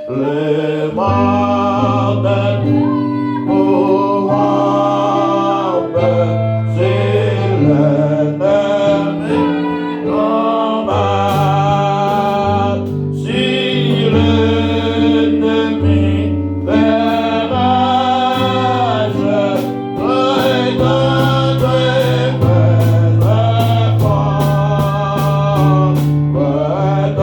le monde pour c'est l'ennemi combat. Si l'ennemi fait rage, regarde mes efforts, regarde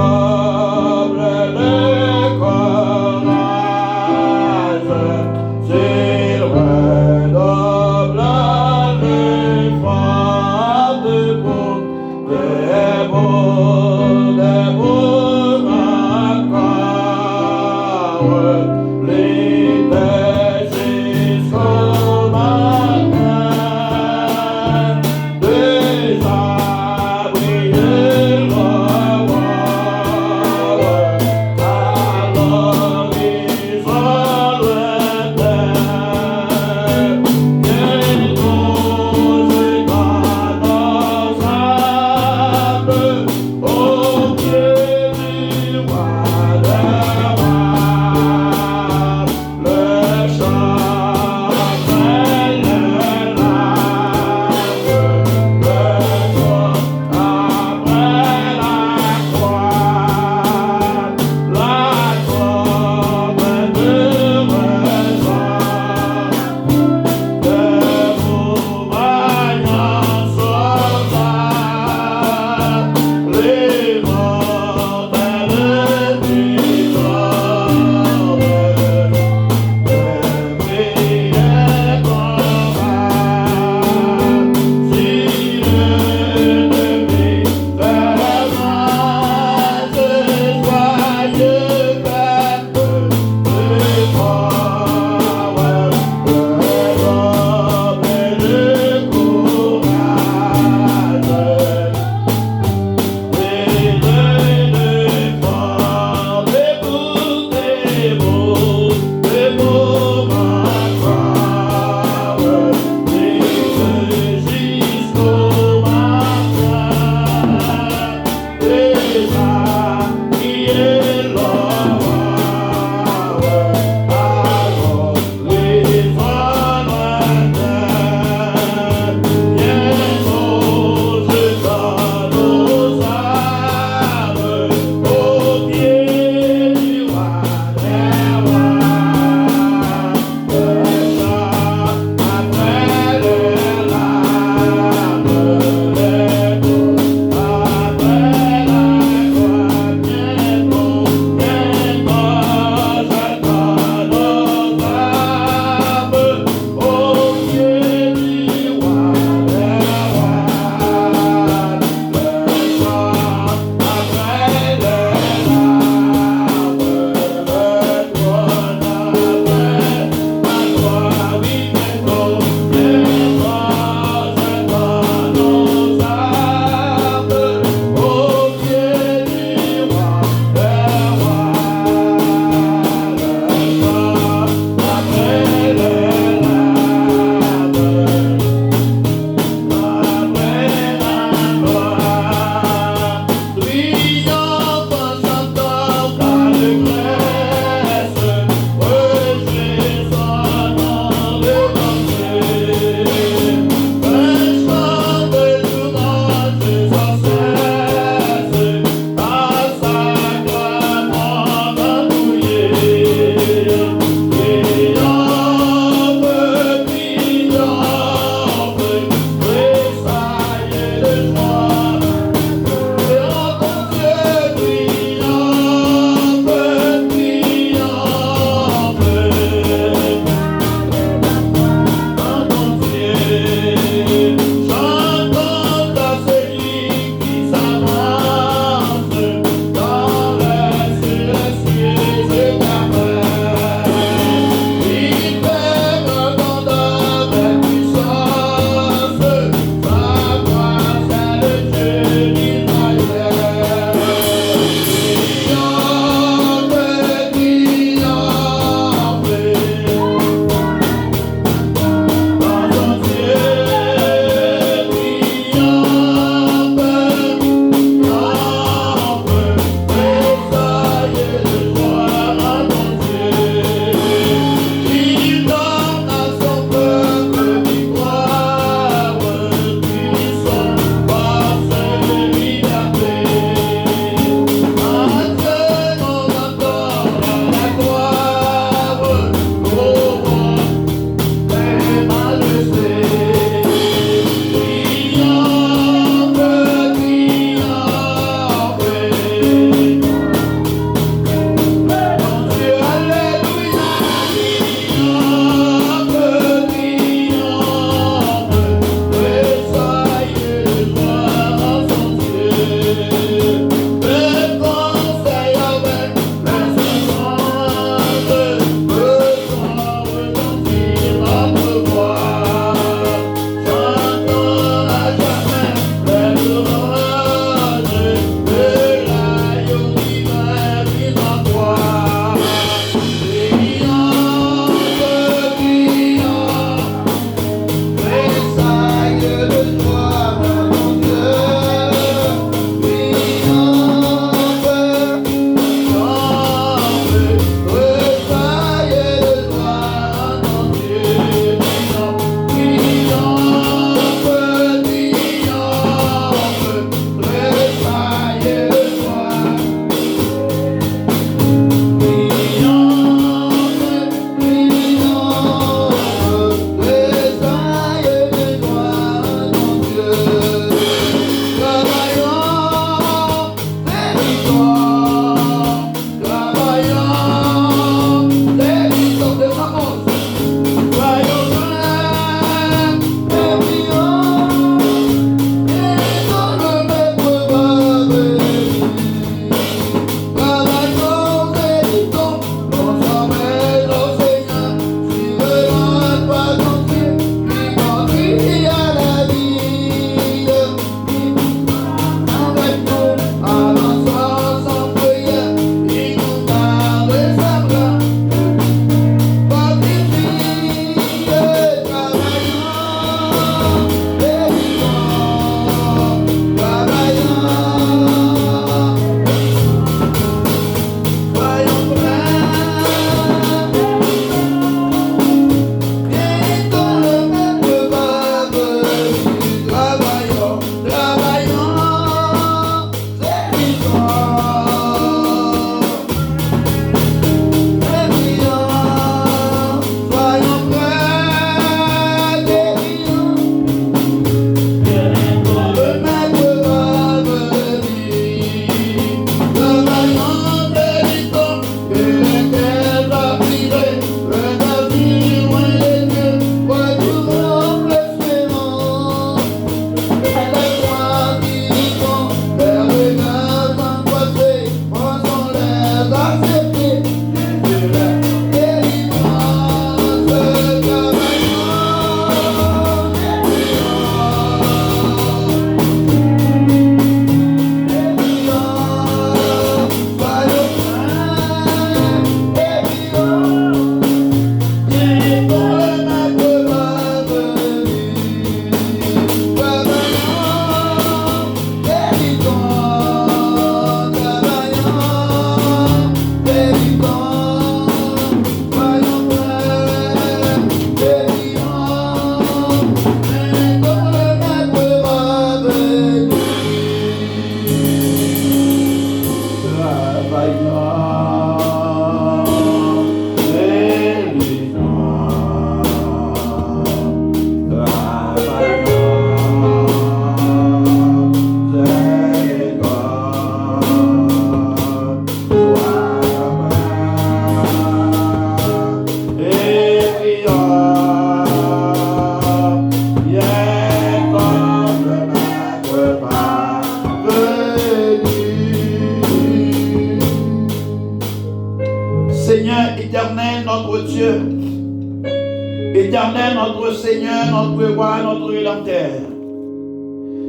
Éternel, notre Seigneur, notre roi, notre rédempteur.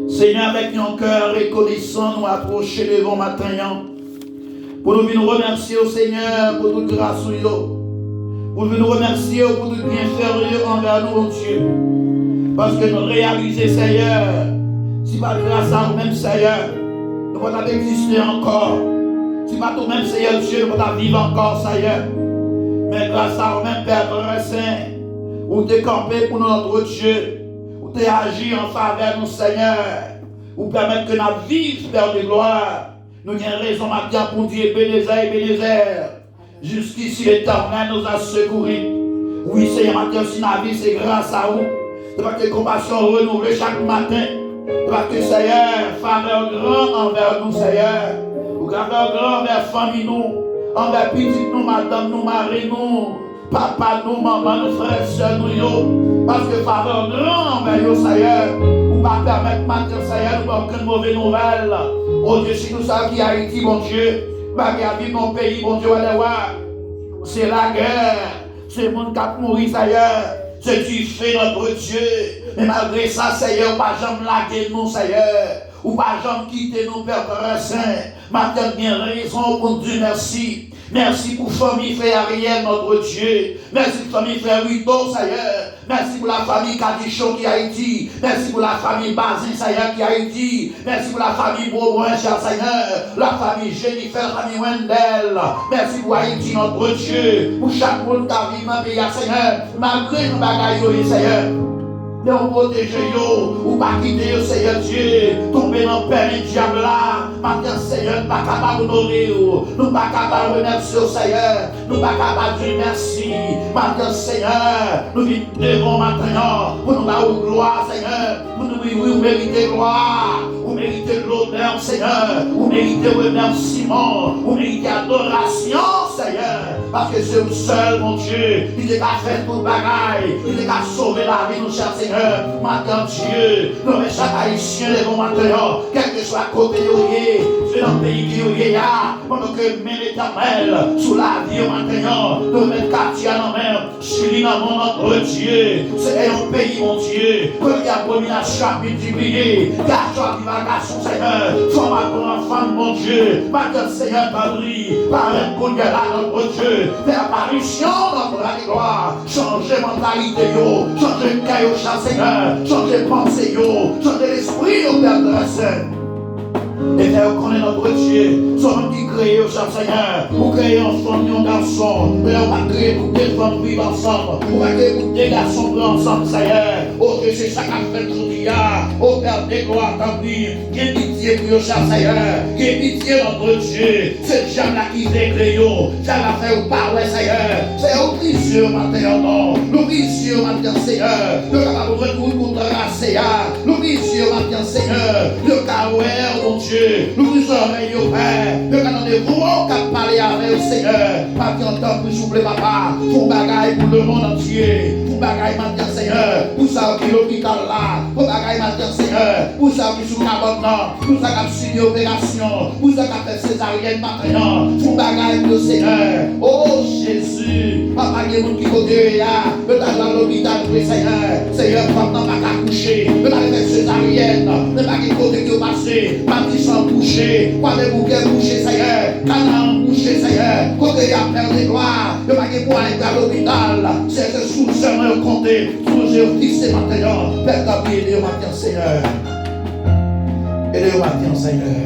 Seigneur, avec nos cœurs reconnaissants, nous approcher devant matin pour nous venir remercier au Seigneur pour toute grâce, pour nous remercier pour tout bienfait envers nous, mon Dieu. Parce que nous réalisons, Seigneur, si pas grâce à nous-mêmes, Seigneur, nous ne pouvons pas exister encore. Si pas nous-mêmes, Seigneur Dieu, nous ne pouvons pas vivre encore, Seigneur. Mais grâce à nous-mêmes, Père très saint, où tu es campé pour notre Dieu, où tu es agi en faveur de nous, Seigneur, où permettre que notre vie, Père de gloire, nous ayons raison maintenant pour dire Bénézer. Jusqu'ici, l'Éternel nous a secourus. Oui, Seigneur, maintenant, si la vie, c'est grâce à vous. C'est parce que compassion renouvelée chaque matin. C'est parce que, Seigneur, faveur grand envers nous, Seigneur. Ou faveur grand envers famille, nous, envers petite, nous, madame, nous, mari, nous. Papa, nous, maman, nous, frères, sœurs, nous, yo. Parce que faveur grand envers nous, Seigneur. Ou pas permettre maintenant, Seigneur, nous aucune mauvaise nouvelle. Oh Dieu, si nous savons qui a Haïti, mon Dieu, regardez mon pays, mon Dieu, allez voir. C'est la guerre. C'est le monde qui a mouru, Seigneur. C'est du fait notre Dieu. Mais malgré ça, Seigneur, pas jamais laguer nous, Seigneur. Ou pas jamais quitter nous, Père Saint. Maintenant, bien raison pour Dieu, merci. Merci pour famille frère Ariel, notre Dieu. Merci pour famille frère Rideau, Seigneur. Merci pour la famille Kadichon qui a Haïti. Merci pour la famille Bazin, Seigneur, qui a Haïti. Merci pour la famille Beaubrun, cher Seigneur. La famille Jennifer, la famille Wendell. Merci pour Haïti, notre Dieu. Pour chaque monde qui a vécu dans le pays, Seigneur. Malgré nos bagailles, Seigneur. Mais on protège yo, ou pas quitter yo, Seigneur Dieu, tomber dans le père du diable là. Maintenant, Seigneur, nous pas capable d'honorer, nous pas capable de remercier, Seigneur, nous pas capable de dire merci. Maintenant, Seigneur, nous venons devant maintenant, pour nous avoir gloire, Seigneur, pour nous dire, oui, vous méritez gloire, vous méritez l'honneur, Seigneur, vous méritez remerciement, vous méritez adoration, Seigneur, parce que c'est le seul, mon Dieu, il est qu'à faire tout le bagaille, il est qu'à sauver la vie, nous, chers Seigneur. Maintenant, Dieu, nous mettons chaque haïtien devant maintenant, quel que soit côté où il est, c'est dans le pays qui est là, pendant que met l'Éternel sous la vie maintenant, nous mettons quartier en main, celui dans notre Dieu, c'est un pays, mon Dieu, que il y a abomination à multiplier, garçon qui va garçon, Seigneur, femme à femme, mon Dieu, maintenant, Seigneur, Padri, par un coup de là, notre Dieu, faire apparition dans notre gloire, changer mentalité, changer le caillou, Seigneur, changer pensée, changer l'esprit au Père de la Sainte. Et faire connaître notre Dieu, son qui crée au Seigneur, pour créer ensemble un garçon, mais on va créer pour des femmes vivre ensemble, on va créer pour des garçons vivre ensemble, Seigneur. Oh Dieu, c'est ça qu'a fait aujourd'hui, oh Père de gloire, tant pis, qu'il pitié pour le Seigneur, qu'il pitié notre Dieu, c'est Jean là qui déclare, Jean l'a fait au Père, Seigneur, c'est au Christ matin, non, nous Christ matin, Seigneur, le capable de retour contre la CA, nous Christ matin, Seigneur, le carreau, mon Dieu. Nous vous oreilles au Père, le canon de vous, qui a parlé avec le Seigneur, pas qui entend pour souffler papa, pour bagaille pour le monde entier, pour bagaille maintenant Seigneur, pour ça qui est l'hôpital là, pour bagaille maintenant Seigneur, pour ça qui est sous cabot là, pour ça qui a suivi l'opération, pour ça qui a fait césarienne maintenant, pour bagaille pour le Seigneur. Oh Jésus, papa qui est monde qui côté là, le tas dans l'hôpital pour le Seigneur, Seigneur, papa n'a pas couché, le tas fait césarienne, le pas qui côté qui est passé, sans boucher, quoi de bouquets boucher, Seigneur, canard boucher, Seigneur, côté il y a père de gloire, le paquet pour aller à l'hôpital, c'est que sous le Seigneur compté, sous le fixé maintenant, Père Gabriel, aidez-moi matin, Seigneur, aidez-moi matin, Seigneur,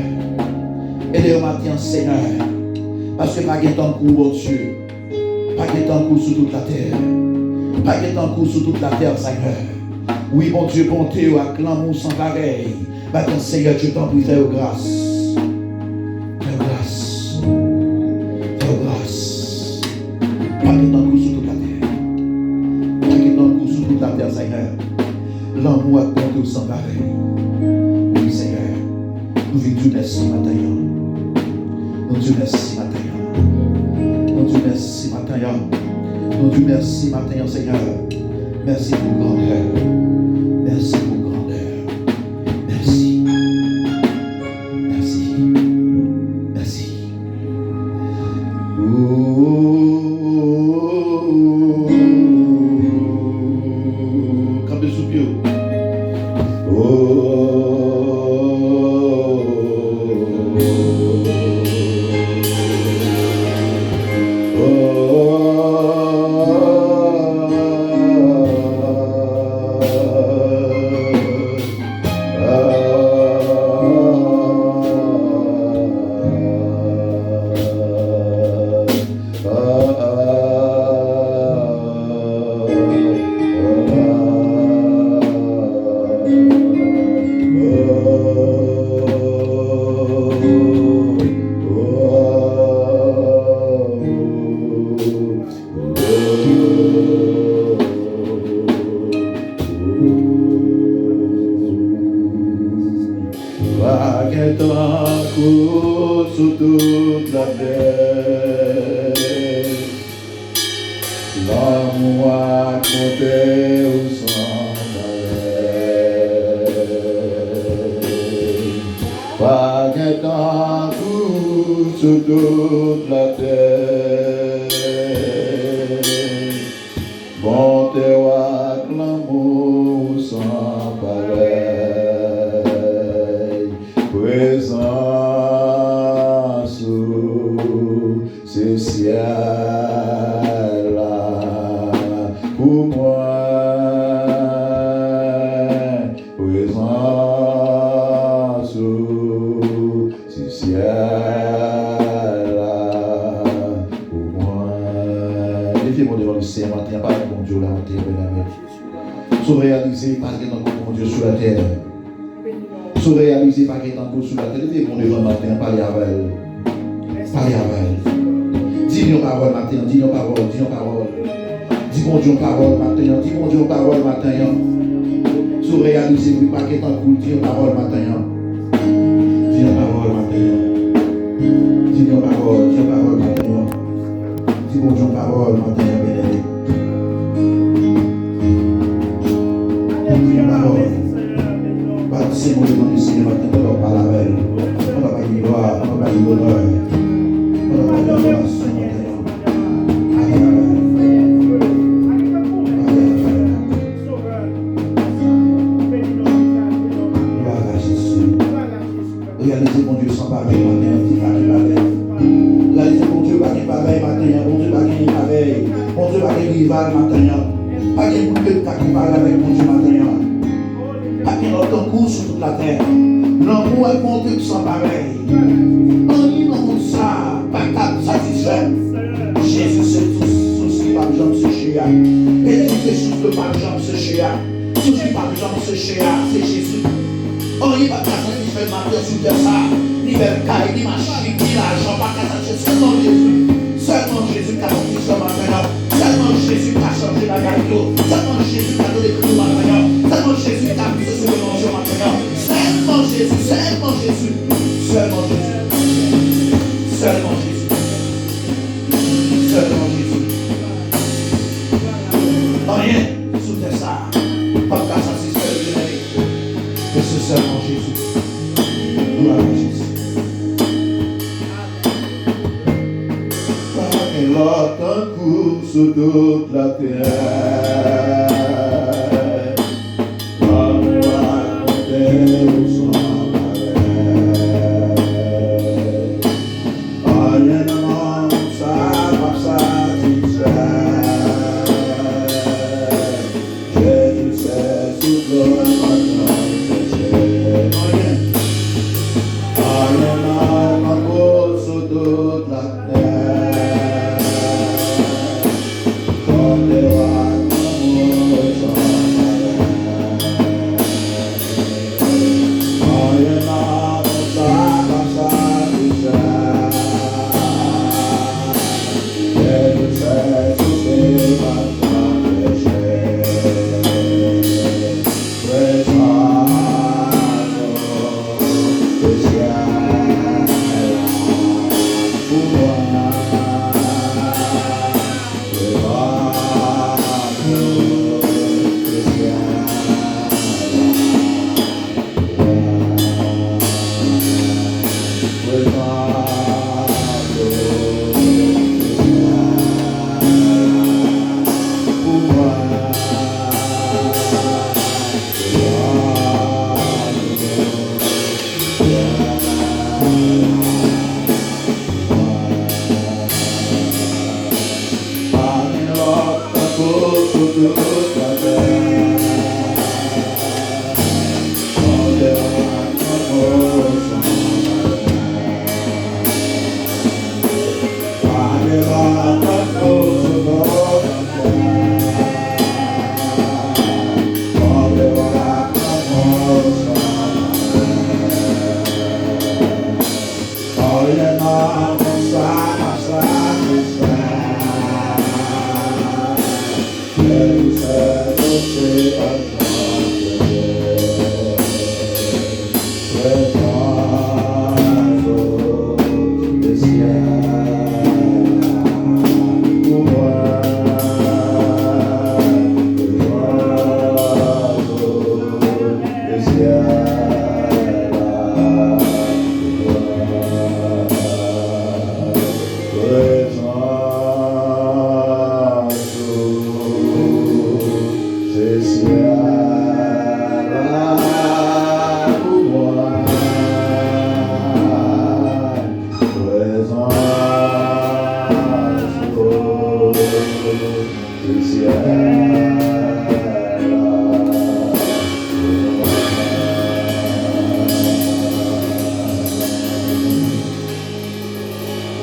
aidez-moi matin, Seigneur, parce que pas de temps pour mon Dieu, pas de temps pour sur toute la terre, pas de temps pour sur toute la terre, Seigneur, oui, mon Dieu, bonté, acclamons sans pareil. Maintenant, Seigneur, je t'en prie, fais grâce. Fais grâce. Pas qu'il t'en sur toute la terre. Pas qu'il t'en sur toute la terre, Seigneur. L'amour a compté sans pareil. Oui, Seigneur. Nous vivons merci matin. Nous disons merci matin. Nous disons merci matin. Nous disons merci matin, Seigneur. Merci pour grandeur. Merci pour grandeur. Merci. Merci. Merci. Campez sous pied. Sur toute la terre, l'amour a compté au sang pas qu'un coup sur toute la terre, bonté à l'amour sans pareil, présent ce ciel là pour moi, présence ce ciel là pour moi. Défiez-moi devant le ciel matin, pas mon Dieu la matin, bien-aimé. Sans réaliser pas qu'il y a encore mon Dieu sur la terre. Sans réaliser pas qu'il y a encore sur la terre. Défiez-moi devant le matin, parlez avec elle. Parlez avec elle. Dis nos paroles matin, dis nos paroles, dis nos paroles. Dis mon Dieu parole matin, dis mon Dieu parole matin. Sous réaliser plus pas qu'être en cool, dis nos paroles matin. Dis nos paroles matin. Dis nos paroles matin. Dis mon Dieu parole matin, bien-aimé. Dis nos paroles. Bâtissez mon Dieu dans le ciel matin, on va parler avec elle. On va pas y gloire, on va pas y honneur. Réalisez mon Dieu sans pareil matin, dis pas qu'il pareil. Réalisez mon Dieu pas qu'il pareil matin, mon Dieu pas qu'il pareil, mon Dieu pas qu'il rival matin, pas qu'il boucle pas qu'il parle avec mon Dieu matin, pas qu'il entend court sur toute la terre. L'amour est mon Dieu sans pareil. En ça, pas capable satisfait. Jésus c'est tout souci par exemple ce chéa. Et tout c'est souffle par exemple ce chéa. Souci par exemple ce chéa, c'est Jésus. On n'y va pas satisfait ma terre sous terre ça. Ni belle caille, ni machine, ni l'argent, pas qu'à satisfait. Seulement Jésus. Seulement Jésus qui a compris ce matin. Seulement Jésus qui a changé la gagne. Seulement Jésus qui a donné le matin. Seulement Jésus qui a mis ce sur le nom matin. Seulement Jésus, seulement Jésus. Seulement Jésus. Seulement Jésus. Seulement Jésus. Rien sous terre ça. Pas qu'à satisfaire le bien. Mais c'est seulement Jésus. Gloire à Jésus. Et l'autre un coup sur toute la terre.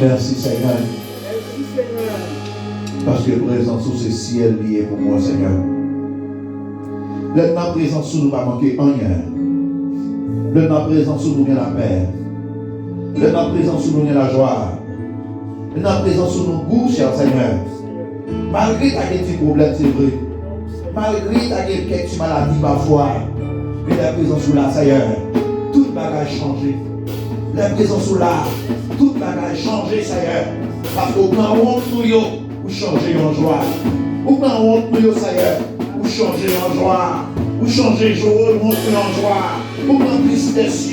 Merci Seigneur. Parce que présence sous ce ciel lié pour moi, Seigneur. Le temps présent sous nous va manquer rien. Le temps présent sous nous vient la paix. Le temps présent sous nous vient la joie. Le temps présent sous nous goût, cher Seigneur. Malgré ta quelques problèmes, c'est vrai. Malgré ta quelques maladies parfois. Mais la présence sous la Seigneur, toute bagage changé. La présence sous là, toute bagage changé, Seigneur. Parce qu'au plan honte nous, vous changez en joie. Au plan honte nous, Seigneur, vous changez en joie. Vous changez joie, vous montez en joie. Au plan tristesse,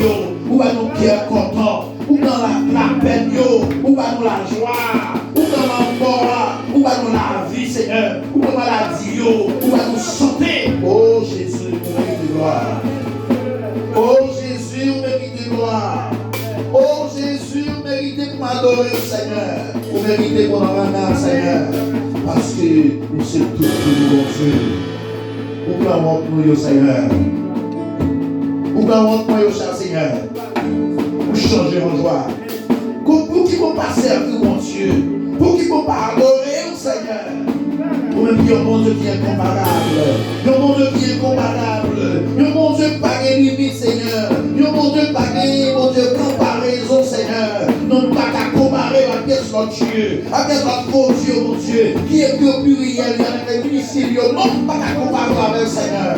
vous allez nous cœur content. Ou dans la peine, ou dans la joie, ou dans la mort, ou dans la vie, Seigneur, ou dans la maladie, ou dans la santé. Oh Jésus, vous méritez gloire. Oh Jésus, vous méritez gloire. Oh Jésus, vous méritez pour m'adorer, Seigneur. Vous méritez pour nous rendre, Seigneur. Parce que vous êtes tout pour nous, bon Dieu. Vous clamons pour nous, Seigneur. Vous clamons pour nous, cher Seigneur. Pour changer en joie. Pour qui ne vont pas servir mon Dieu. Pour qui ne vont pas adorer au Seigneur. Pour même qu'il y a un bon Dieu qui est incomparable. Il y a un bon Dieu qui est incomparable. Il y a un bon Dieu pas de limite, Seigneur. Il y a un bon Dieu pas de comparaison, Seigneur. Non pas qu'à comparer à pièce notre Dieu. À pièce notre faux Dieu, mon Dieu. Qui est plus pluriel, avec les ministères. Non pas qu'à comparer avec le Seigneur.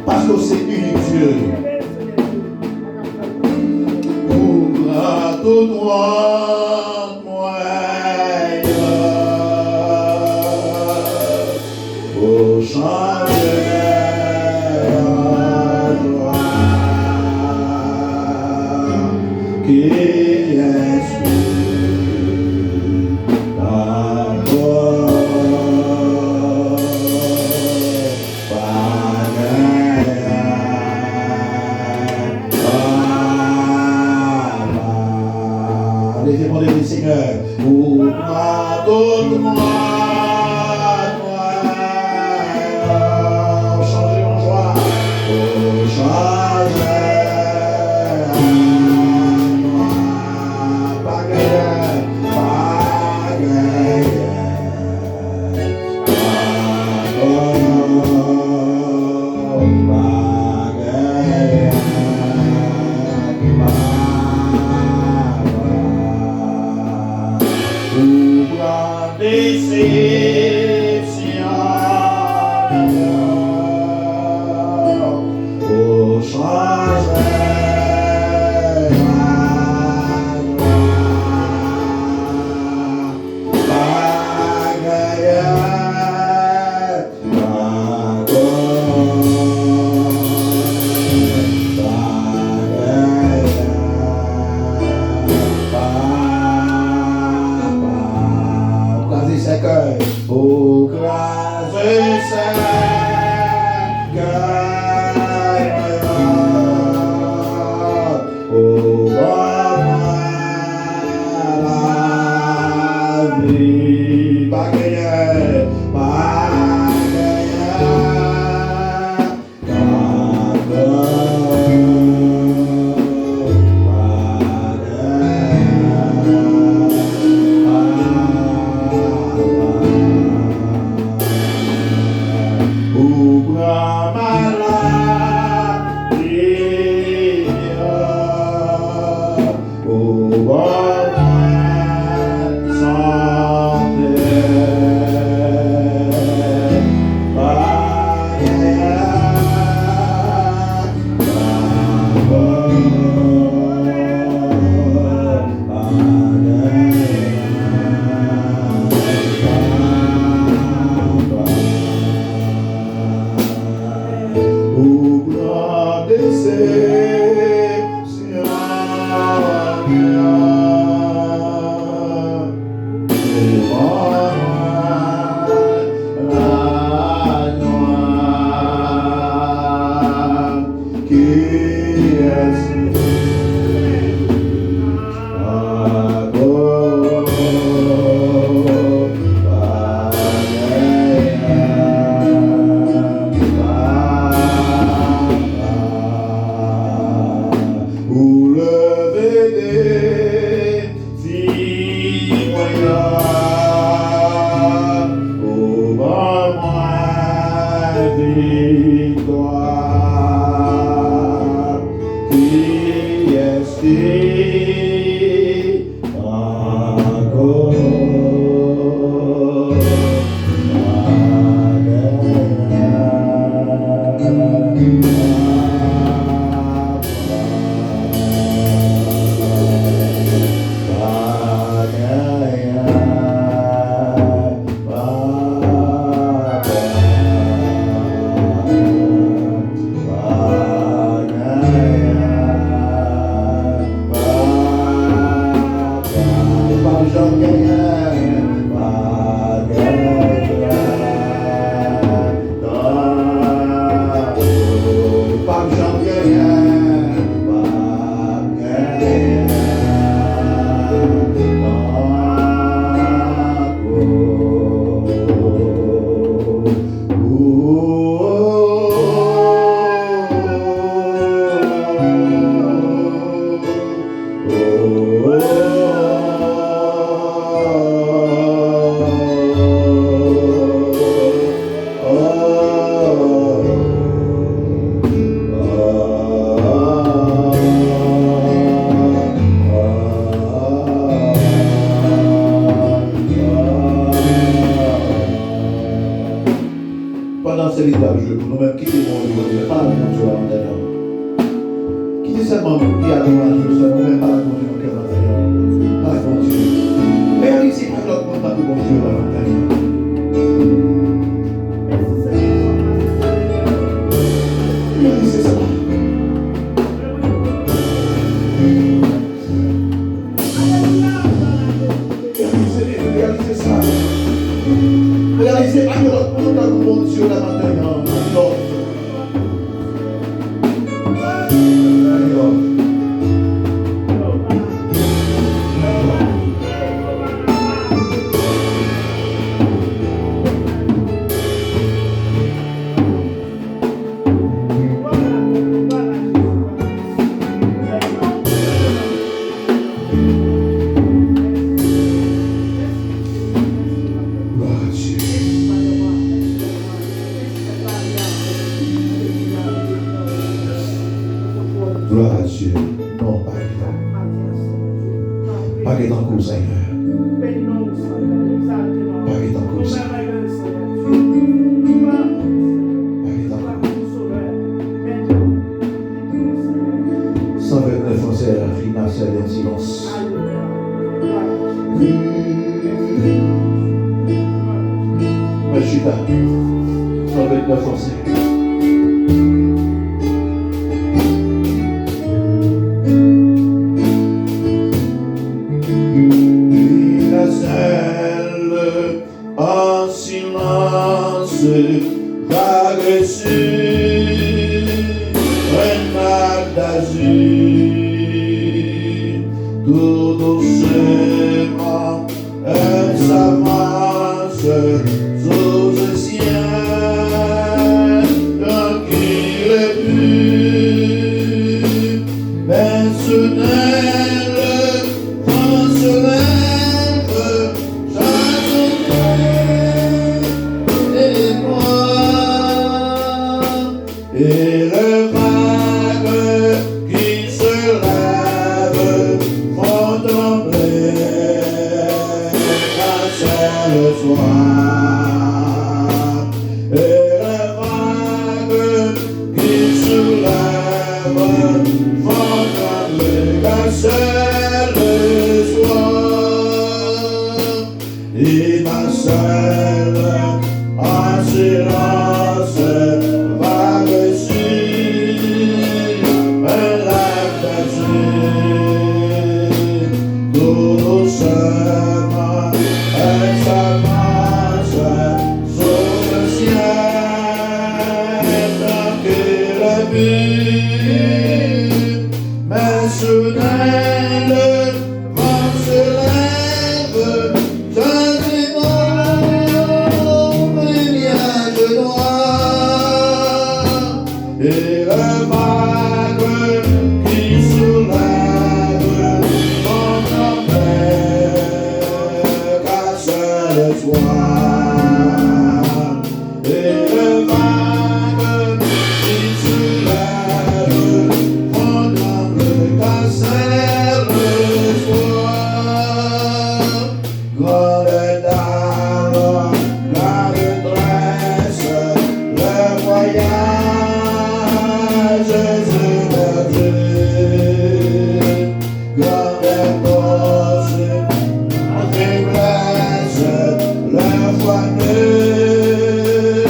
Parce que c'est unique Dieu. Tout droit, moi, pour changer la joie qui est sur la voie. Demandez-lui, Seigneur, pour pardonne-moi, changer en joie, pour changer en joie, pas guerre, déception, pour changer la joie. les cœurs. Oh, grâce Seigneur, oh, la vie, pas gagner, pas vague sur un mar d'azur, tout doucement elle s'avance sous le ciel, tranquille et pur, mais soudain le vent se lève, et le vague qui se lève font trembler quand c'est le soir. Et le vague qui se lève font trembler quand c'est le soir. Et ma seule assurance vague sur un lac d'azur, tout doucement elle s'avance sur le ciel, tranquille et pur, mais soudain le vent se lève, et le vague qui soulève mon enfer casse le soir. Et le vague qui soulève mon enfer casse le soir. Grande dame, la détresse, le voyage, Jésus perdu, grande cause, en faiblesse, le foi ne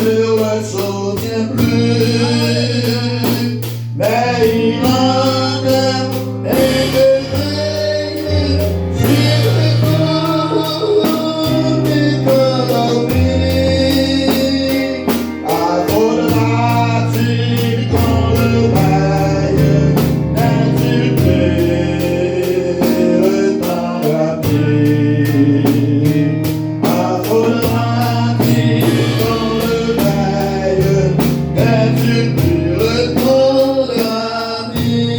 le soutient plus, mais il en est éveillé sur le corps du cœur d'envie. Faudra-t-il qu'on le veille, n'est-il plus le temps rapide? Faudra-t-il qu'on le veille, n'est-il plus le temps rapide?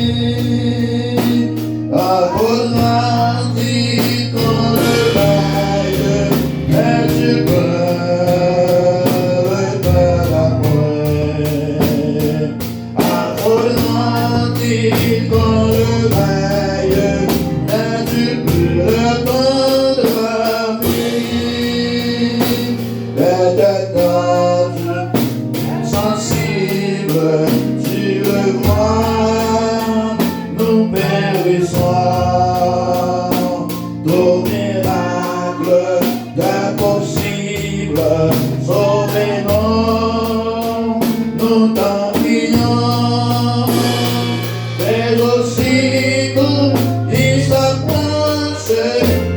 Faudra-t-il qu'on le veille, n'est-il plus le temps d'après? Faudra-t-il qu'on le veille, n'est-il plus le temps de la vie? Les têtes sensibles, tu le vois, nous périssons. Tout miracle d'impossible, sauvez-nous, nous t'en prions. Mais aussitôt il s'approche,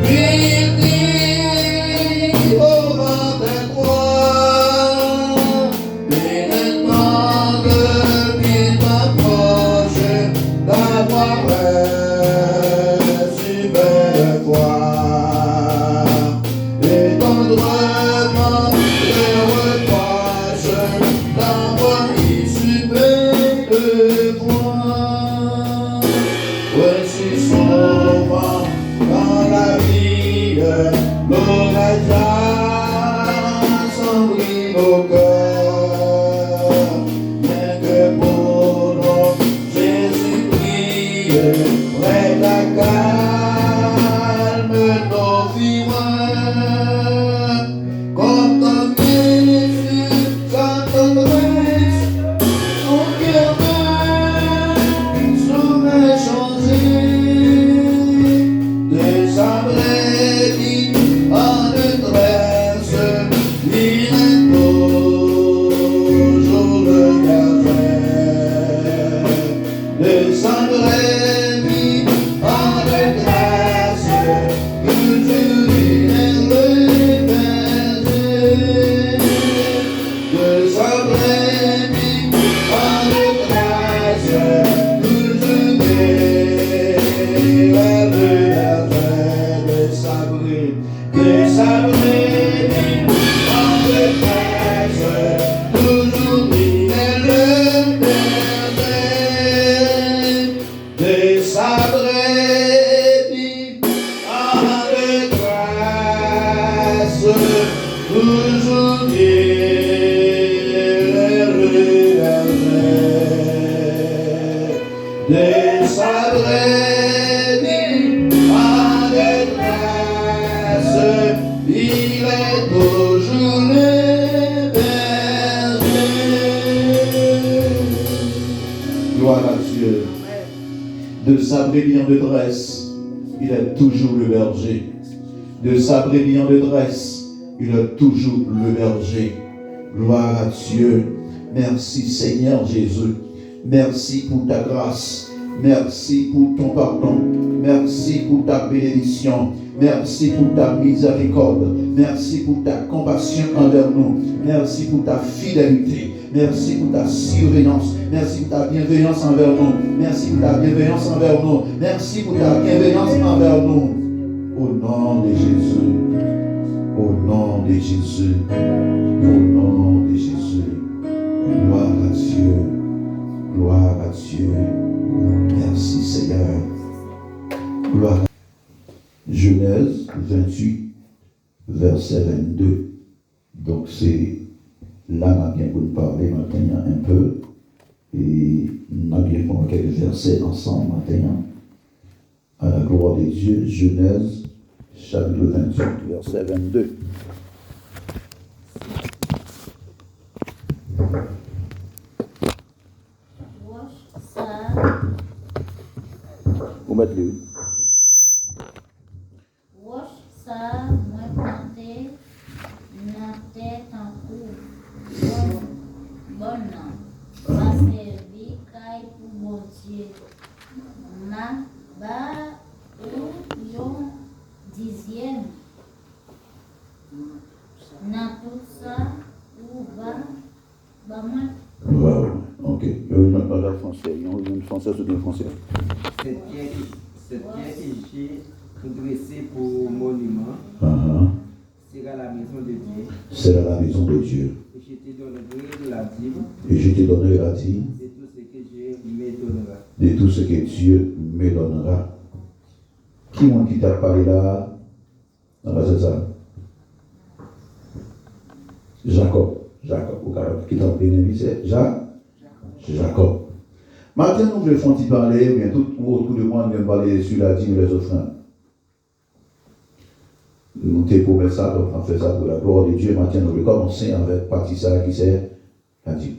il dit au vent des croix, et maintenant qu'il t'approche d'avoir reçu belle foi, et tendrement le reproche d'avoir issu belle foi. Aussi souvent dans la vie, l'orage assombrit nos cœurs, mais que pour nous Jésus prie, règne la calme nos vies, comme ton Jésus, sa tendresse, son cœur serait changé, désemblé en détresse, il est toujours le gardien. Désemblé en détresse, toujours il est le De sa brebis en détresse, il est toujours le berger. De sa brebis en détresse, il est toujours le berger. Gloire à Dieu. Merci Seigneur Jésus. Merci pour ta grâce. Merci pour ton pardon. Merci pour ta bénédiction. Merci pour ta miséricorde. Merci pour ta compassion envers nous. Merci pour ta fidélité. Merci pour ta surveillance. Merci pour ta bienveillance envers nous. Merci pour ta bienveillance envers nous. Merci pour ta bienveillance envers nous. Au nom de Jésus. Au nom de Jésus. Au nom de Jésus. Gloire à Dieu. Gloire à Dieu. Merci Seigneur. Gloire à Dieu. Genèse 28, verset 22. Donc c'est là qu'on vous parler maintenant un peu. Et nous avons bien prendre quelques versets ensemble maintenant. À la gloire de Dieu, Genèse, chapitre 28, verset 22. Vous mettez le. Ça, moi planté, na tête en cours, bonne, ça servi caille pour mon Dieu. Na ba ou yon dixième, na tout ça ou ba moi. Wow, ok. Il y a une parole française, il y a une française ou une française. Cette pierre que j'ai dressée pour monument sera la maison de Dieu. C'est la maison de Dieu. Et je te donnerai la dîme. Et je te donnerai la dîme. De tout ce que Dieu me donnera. De tout ce que Dieu me donnera. Qui t'a parlé là? C'est ça. Jacob. Qui t'a parlé, c'est Jacob. Maintenant, nous voulons parler, bien tout autour de moi, nous allons parler sur la dîme et les offrandes. Nous te promettons ça, donc on fait ça pour la gloire de Dieu. Maintenant, nous allons commencer avec partie ça qui c'est la dîme.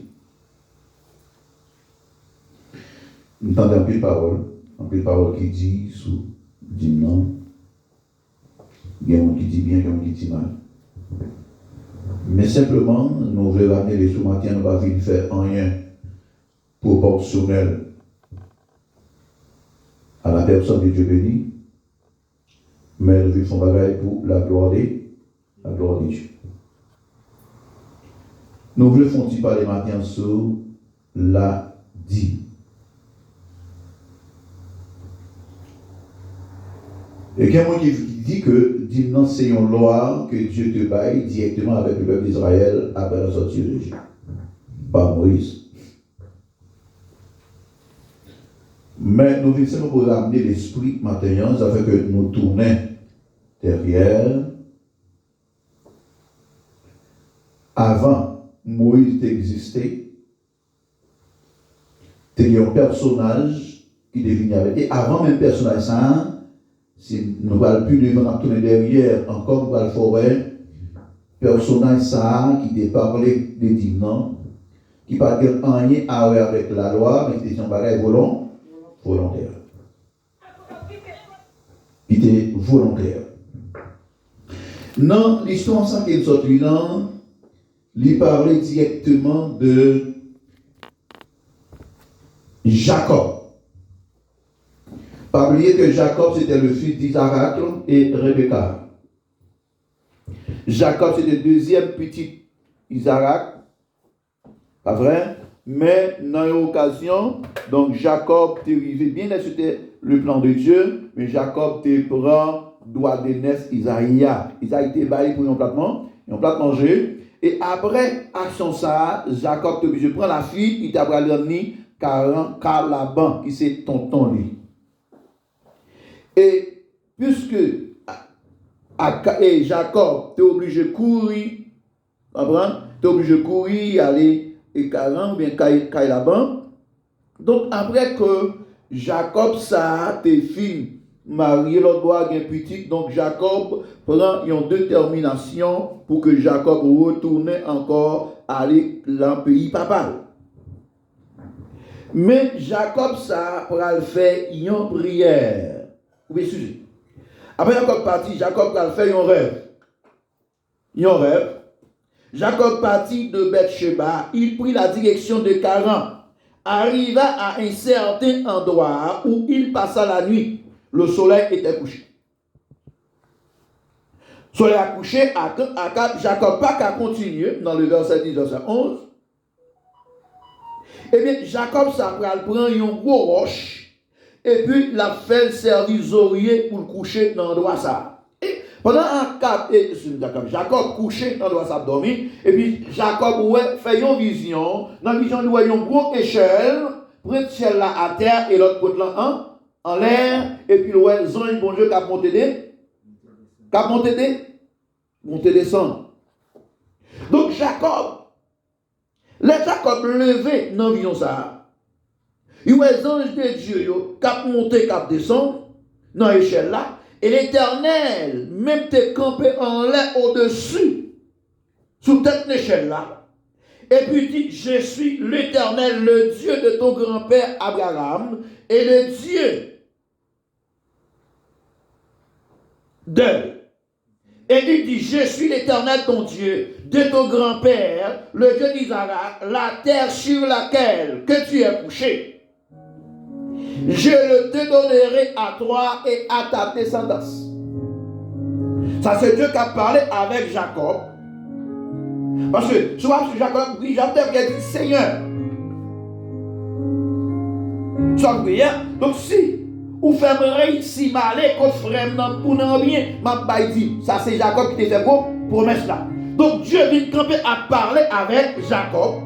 Nous entendons un peu de parole qui dit sous dîme non. Il y a un qui dit bien, il y a un qui dit mal. Mais simplement, nous voulons ramener les sous-matin, nous ne va pas faire rien proportionnel à la personne de Dieu béni, mais nous faisons bagaille pour la gloire de Dieu. Nous voulons faire parler maintenant sur la dîme. Et quelqu'un qui dit que dîme non c'est une loi que Dieu te baille directement avec le peuple d'Israël après la sortie de Dieu. Pas Moïse. Mais nous venons pour ramener l'esprit maintenant, ça fait que nous tournons derrière. Avant Moïse d'exister, il y a un personnage qui devient avec. Et avant même personnage ça, si nous ne parlons plus devant, nous tourner derrière, encore nous allons faire personnage ça qui te parlé de Dimnan, qui parle de rien à voir avec la loi, mais c'est un bagage volontaire. Il était volontaire. Non, l'histoire sans qu'il soit là, il parlait directement de Jacob. Pas oublier que Jacob c'était le fils d'Isaac et Rebecca. Jacob c'était le deuxième petit Isaac, pas vrai? Mais dans l'occasion, donc Jacob t'est arrivé bien là, c'était le plan de Dieu, mais Jacob te prend doit de naître Isaïe. Isaïe était baillé pour un plat manger. Et après action ça, Jacob est obligé de prendre la fille, il t'a pris Calaban, qui c'est tonton lui. Et puisque Jacob est obligé de courir, tu es obligé de courir, aller et Caran ou bien Calaban. Donc après que Jacob ça tes filles marié l'autre bois un petit, donc Jacob prend une détermination pour que Jacob retourne encore aller dans le pays papal. Mais Jacob ça pour faire une prière. Vous pouvez suivre. Après Jacob parti, Jacob a fait un rêve. Un rêve. Jacob partit de Beth-Sheba, il prit la direction de Caran, arriva à un certain endroit où il passa la nuit. Le soleil était couché. Le soleil a couché, Jacob pas qu'à continuer dans le verset 10, verset 11. Eh bien, Jacob prend une gros roche et puis la fait servir Zorier pour le coucher dans l'endroit ça. Et pendant un cap, Jacob couché dans l'endroit ça dormir et puis Jacob fait une vision. Dans la vision, il voit une grosse échelle, prend celle là à terre et l'autre côté là en l'air, et puis le zone, bon Dieu, cap monter descendre. Donc Jacob, Jacob levé dans la vision ça, il voit les anges de Dieu, cap monter, cap descendre, dans l'échelle là, et l'Éternel, même te campé en l'air au-dessus, sous cette échelle là, et puis dit, je suis l'Éternel, le Dieu de ton grand-père Abraham, et le Dieu et il dit, je suis l'Éternel ton Dieu, de ton grand-père, le Dieu d'Isaac, la terre sur laquelle que tu es couché. Je le te donnerai à toi et à ta descendance. Ça c'est Dieu qui a parlé avec Jacob. Parce que souvent Jacob dit, Jacob a dit, Seigneur, sans prière, donc si ou fermerez si malé contre frère pour n'en bien m'a dit ça c'est Jacob qui te fait beau promesse là. Donc Dieu vient camper à parler avec Jacob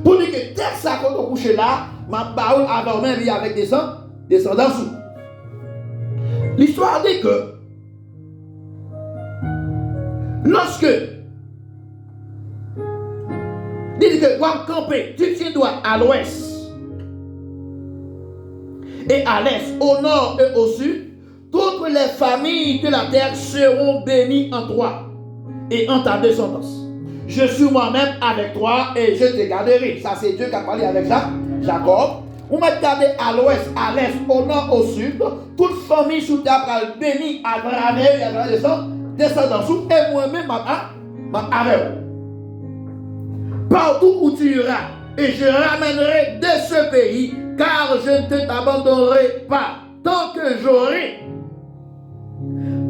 pour dire que tel ça qu'on a couché là m'a baoul avant même avec descendants sous. L'histoire dit que lorsque dit que doit camper tu tiens droit à l'ouest et à l'est, au nord et au sud, toutes les familles de la terre seront bénies en toi et en ta descendance. Je suis moi-même avec toi et je te garderai. Ça, c'est Dieu qui a parlé avec Jacob. On m'a gardé à l'ouest, à l'est, au nord, au sud. Toute famille sous terre sera bénie à travers et à travers descendance. Et moi-même, ma avec. Partout où tu iras, et je ramènerai de ce pays, car je ne te t'abandonnerai pas, tant que j'aurai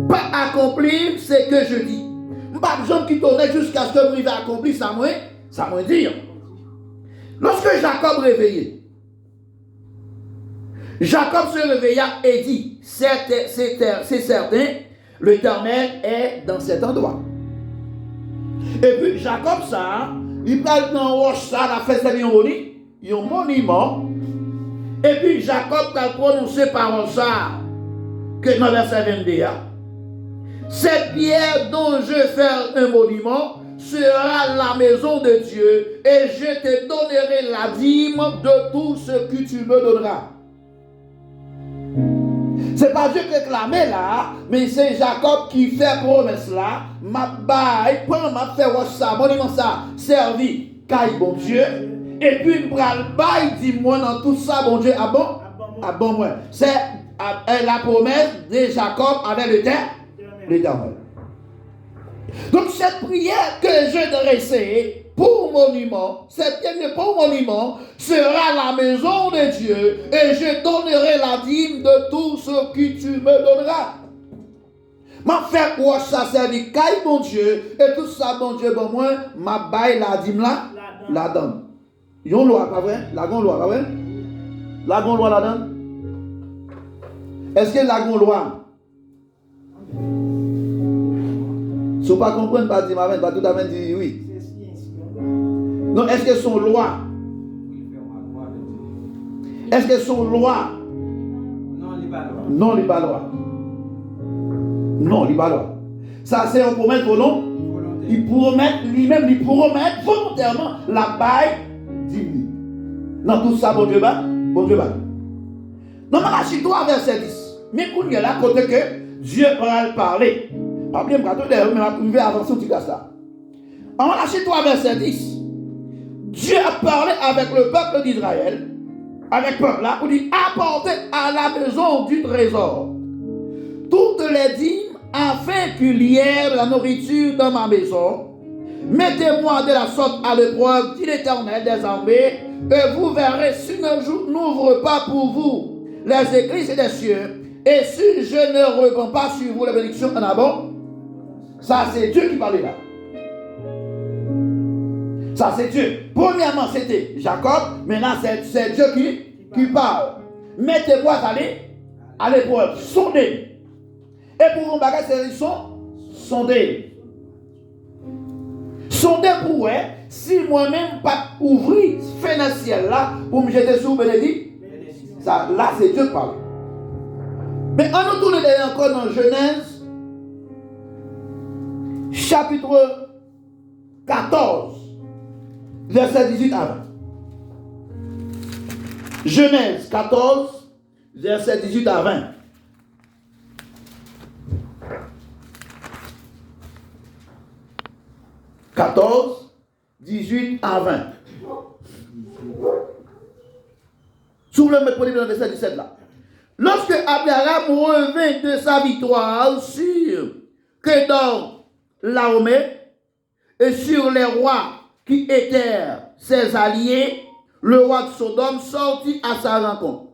pas accompli ce que je dis. Pas besoin qui tournait jusqu'à ce que vous accompli ça me dire. Lorsque Jacob réveillé, Jacob se réveilla et dit, c'est certain, l'Éternel est dans cet endroit. Et puis Jacob ça, il parle dans roche ça, la fête de un monument. Et puis Jacob a prononcé parole ça, que dans le verset 22, cette pierre dont je fais un monument sera la maison de Dieu, et je te donnerai la dîme de tout ce que tu me donneras. C'est pas Dieu qui réclamait là, mais c'est Jacob qui fait promesse là. Ma baille, prends ma fait ça, monument ça, servi, caille bon Dieu. Et puis il prend le bail, dis-moi dans tout ça, bon Dieu, ah bon, moi. C'est la promesse de Jacob avec l'Éternel. Donc cette prière que je dressais pour monument, cette pierre pour monument sera la maison de Dieu, et je donnerai la dîme de tout ce que tu me donneras. Ma fait quoi ça servit caille mon Dieu, et tout ça bon Dieu bon moi, ma baille la dîme là, la donne. Yon loi pas vrai? La gon loi pas vrai? La gon loi la donne? Est-ce que la gon loi? Si vous ne comprenez pas, dire amen, pas tout à fait dire oui. Non, est-ce que son loi? Est-ce que son loi? Non, il n'est pas loi. Non, il n'est pas loi. Ça, c'est un promesse volontaire. Il promet lui-même, il promet volontairement la baille divine. Dans tout ça, bon Dieu va. Dans Malachie 3, verset 10. Mais il y a là, côté que Dieu va parler. Pas bien, mais je vais avancer au petit là. En Malachie 3, verset 10. Dieu a parlé avec le peuple d'Israël, avec le peuple là, pour dire apportez à la maison du trésor toutes les dîmes afin qu'il y ait de la nourriture dans ma maison. Mettez-moi de la sorte à l'épreuve, dit l'Éternel des armées, et vous verrez si je n'ouvre pas pour vous les églises des cieux, et si je ne répands pas sur vous la bénédiction en abondance. Ça, c'est Dieu qui parlait là. Ça, c'est Dieu. Premièrement, c'était Jacob. Maintenant, c'est Dieu qui parle. Mettez-moi à l'épreuve. Sondez. Et pour vous bagage, c'est sondez. Sondez pour vous, si moi-même pas ouvrir financière là pour me jeter sous bénédiction. Ça, là, c'est Dieu qui parle. Mais on nous tourne encore dans Genèse, chapitre 14. Verset 18 à 20. Genèse 14, verset 18 à 20. « 14, 18 à 20. » Sous le métronome dans le verset 17 là. Lorsque Abraham revint de sa victoire sur Kedor Laomé et sur les rois qui étaient ses alliés, le roi de Sodome sortit à sa rencontre.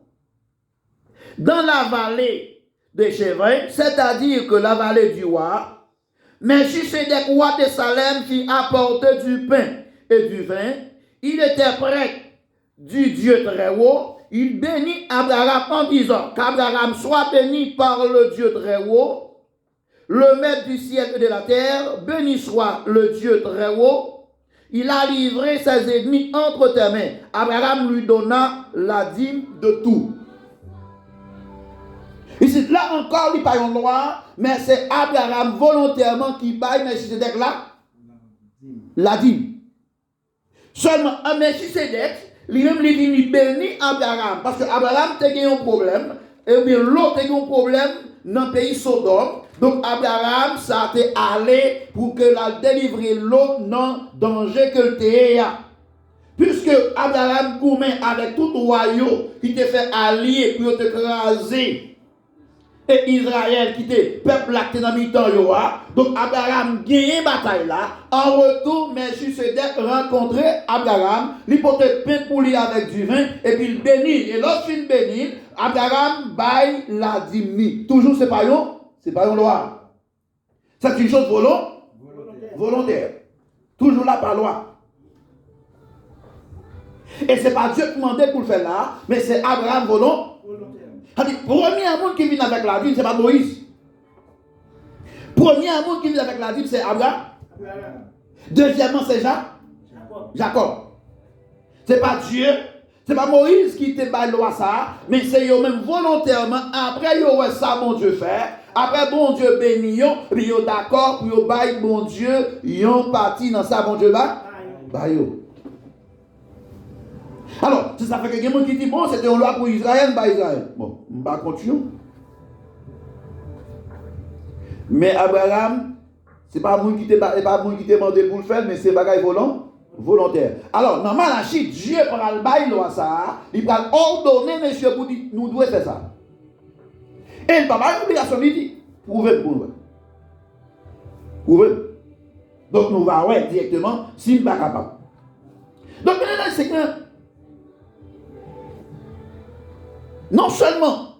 Dans la vallée de Chevrin, c'est-à-dire que la vallée du roi, Melchisedec, roi de Salem, fit apporter du pain et du vin. Il était prêtre du Dieu très haut. Il bénit Abraham en disant qu'Abraham soit béni par le Dieu très haut, le maître du ciel et de la terre, béni soit le Dieu très haut. Il a livré ses ennemis entre tes mains. Abraham lui donna la dîme de tout. Ici, là encore, il n'y a pas une loi, mais c'est Abraham volontairement qui paye Melchisedec là, la dîme. Seulement, à Melchisedec, lui-même, il bénit Abraham. Parce que Abraham a eu un problème, et bien l'autre a eu un problème dans le pays Sodome. Donc Abraham, ça a été allé pour que la délivrer l'autre non danger que le théâtre. Puisque Abraham gourmet avec tout royaume qui te fait allier pour te écraser. Et Israël qui était peuple là qui est dans mi-temps. Donc Abraham gagne une bataille là. En retour, Melchisedec rencontrait Abraham. Il portait pain pour lui avec du vin. Et puis il bénit. Et lorsqu'il bénit, Abraham baille la dîme. Toujours c'est pas une loi. C'est une chose volontaire. Toujours là par loi. Et ce n'est pas Dieu qui demandait pour le faire là, mais c'est Abraham volontaire. Le premier amour qui vient avec la dîme, ce n'est pas Moïse. Premier amour qui vient avec la dîme, c'est Abraham. Deuxièmement, c'est Jacob. Ce n'est pas Dieu. Ce n'est pas Moïse qui te bat loi ça, mais c'est eux-mêmes volontairement. Après, ils ont ça, mon Dieu fait. Après, bon Dieu béni, puis ils sont d'accord, puis ils baillent, bon Dieu, ils ont parti dans ça, bon Dieu là. Alors, c'est ça fait que quelqu'un qui dit, bon, c'était une loi pour Israël, pas Israël. Bon, on va continuer. Mais Abraham, ce n'est pas moi qui t'ai demandé pour le faire, mais c'est bagaille volontaire. Alors, dans Malachie, Dieu prend le bail, il va ordonner, monsieur, pour dire, nous devons faire ça. Et il va pas l'obligation, il dit, prouvez. Donc, nous allons directement, s'il n'est pas capable. Donc, maintenant, c'est que, non seulement,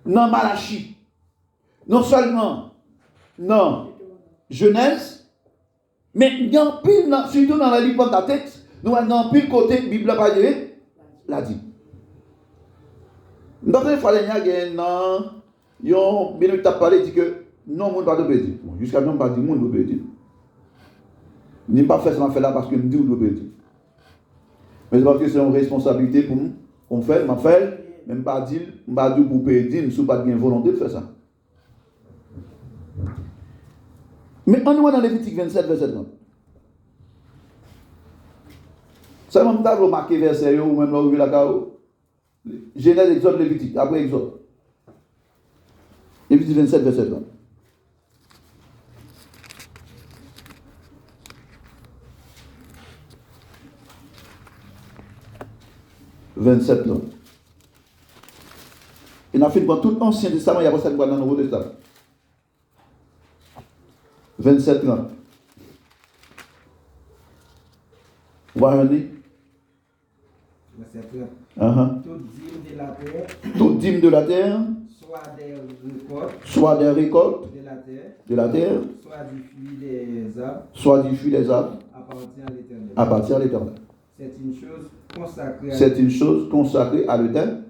dans Malachie, non seulement, dans Genèse, mais il y a un pile, surtout dans la livre de la tête, nous avons un pile côté Bible pas de la dit. Donc, il faut aller il y a une minute à parler, dit que non, on ne pas de pédir. Bon, jusqu'à maintenant, on ne pas dire monde doit pédir. Je ne pas faire ça là parce que je me dis qu'on doit pédir. Mais c'est parce que c'est une responsabilité pour nous. On fait, on fait, même pas dire pour pédir, nous ne sommes pas de volonté de faire ça. Mais on est dans Lévitique 27, verset 30. Seulement, nous avons marqué verset ou même là où la carreau. Genèse, Exode, Lévitique, après Exode. Lévitique 27, verset 30. Il a fait dans tout l'Ancien Testament, il y a pas ça dans le Nouveau Testament. 27 30. Vous voyez? Toute dîme de la terre, soit des récoltes de la terre, soit du fruit des arbres, appartient à l'Éternel. C'est une chose consacrée à l'Éternel.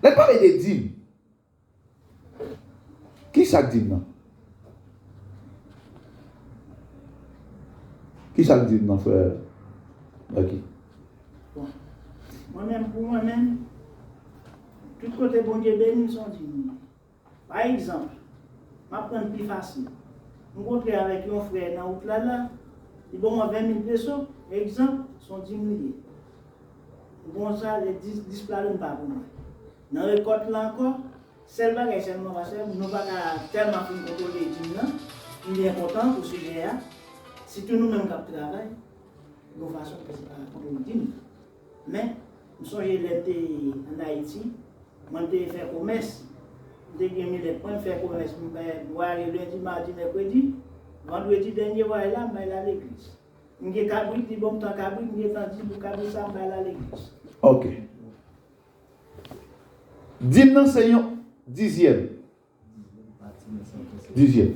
Là, parler des dîmes. Qui ça dîme là? Qui ça dîme là, frère? Qui? Moi-même, pour moi-même, tout côté bon Dieu béni sont dignes. Par exemple, je vais prendre plus facile. Je me rencontre avec un frère dans l'autre là, il bon 20 000 pesos, exemple, sont 10 milliers. Bon, ça, les 10 plats ne pas pour moi. Dans le récolte là encore, celle bagaille seulement parce que nous ne pouvons pas tellement contrôler les dîmes, il est important pour ce sujet-là. Si tout nous-mêmes qui travaillons, de façon que c'est pas pour les dîmes. Mais, nous sommes en Haïti, nous avons fait commerce, nous avons mis les points faire commerce, nous avons lundi, mardi, mercredi, vendredi dernier, nous allons là, nous allons à l'église. Nous avons cabrit, nous avons temps cabrit, nous avons dit pour cabrit ça, nous allons à l'église. Ok. Dîme c'est un dixième. Dixième.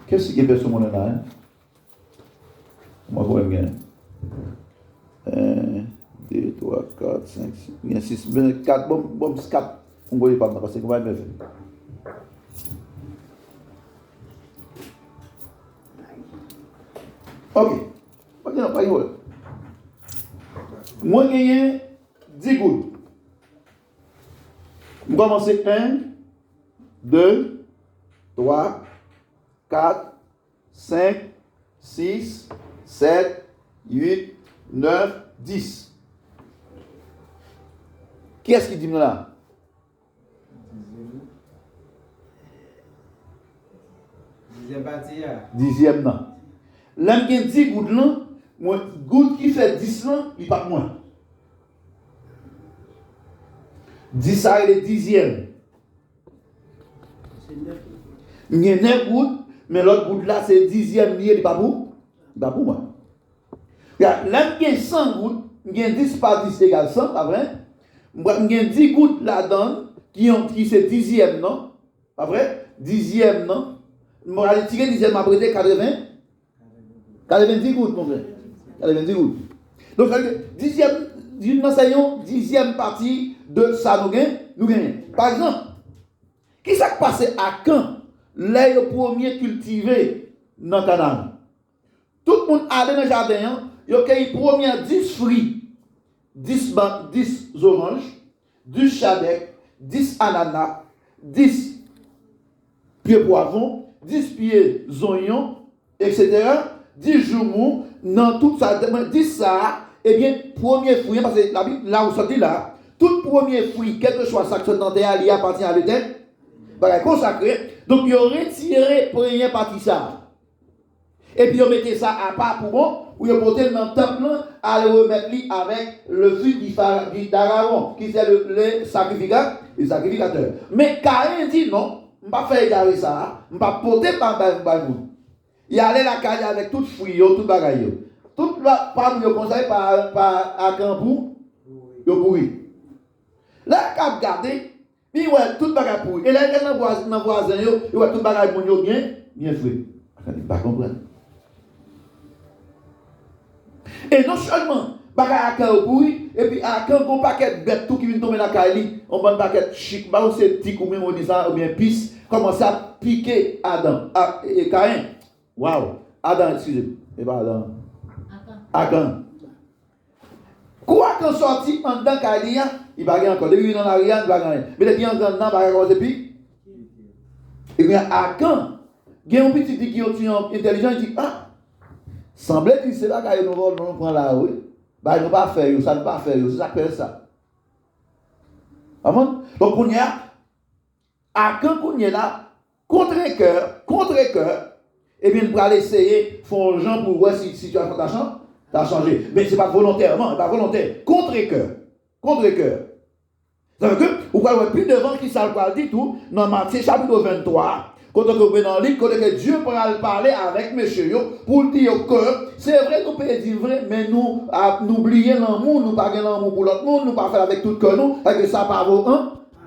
Qu'est-ce qui est fait sur mon là? Moi, je vois bien. 1, 2, 3, 4, 5, 6, 4, bon, 4. On ne voit pas parce que on va bien faire. Ok. Pas de problème. Moi, j'ai 10 gouttes. Je commence 1, 2, 3, 4, 5, 6, 7, 8, 9, 10. Qui est-ce qui dit là? Dixième non. L'un qui dit goutte là, moi goutte qui fait 10 là, il pas moins. 10 ça il est dixième. Il y a 9 gouttes, mais l'autre goutte là c'est dixième lié, il pas pour. Il pas pour moi. L'un qui a 100 gouttes, il y a 10 par 10 égale 100, pas vrai? Il y a 10 gouttes là-dedans qui c'est dixième, non? Pas vrai? Dixième, non? Je vais aller tirer dixième, je vais 80. 90 gouttes, mon frère. 90 gouttes. Donc, dixième partie de ça, nous gagnons. Par exemple, qui s'est passé à quand les premiers cultivés dans le canal? Tout le monde allait dans le jardin, il y a les premiers 10 fruits, 10 oranges, 10 chadec, 10 ananas, 10 pieds poivrons, 10 pieds oignons, etc. 10 joumous, dans tout ça, 10 ça, eh bien, premier fruit, parce que là où ça dit là, tout premier fruit, quel que soit ça que dans terre, il appartient à l'Éternel, bah, consacré. Donc, il a retiré première partie ça. Et puis, il mettait ça à part pour bon, ou il portait dans le temple, à le remettre avec le fruit d'Aaron, qui c'est le sacrificateur. Mais Caïn dit non, je ne vais pas faire égarer ça, je ne vais pas porter par vous. Il allait la caille avec tout fruit, tout bagaille. Tout la part de conseil par Acambou, il pourri. Là, il a regardé, il voit tout bagaille pourri. Et là, il y a un voisin, il voit tout bagaille bien frit. Il ne pas comprendre. Et non seulement, bagay Akan pourri, et puis Akan, on paquet bête tout qui vient tomber dans la caille, on prend un paquet chic, bah, c'est tic ou même on dit ça, ou bien pisse, commence à piquer Adam, et Caïn. Waouh! Adam, excusez-moi, et pas Adam. Akan. Quoi qu'on sorti en dedans caille, il va gagner encore. Depuis dans l'arrière, il va gagner. Mais depuis en dedans, il va gagner depuis. Et bien, Akan, il y a un petit qui est intelligent, il dit, ah, semblait que c'est là qu'il nous vole, nous prend la rue. Bah, il ne pas faire, ça ne pas faire, c'est ça que fait ça. Amen. Donc, on y a, Akan, on y est là, contre cœur, et bien, il va essayer, font gens pour voir si la situation a changé. Mais ce n'est pas volontairement, pas volontaire. Contre cœur. Ça veut dire que, vous voyez plus devant qui ça le dit tout, dans Matthieu chapitre 23, quand on est dans le livre, que Dieu pourra parler avec monsieur pour dire que c'est vrai, nous pouvons dire vrai, mais nous oublions l'amour, nous pas l'amour pour l'autre monde, nous pas faire avec tout le cœur, nous, et que ça pas vaut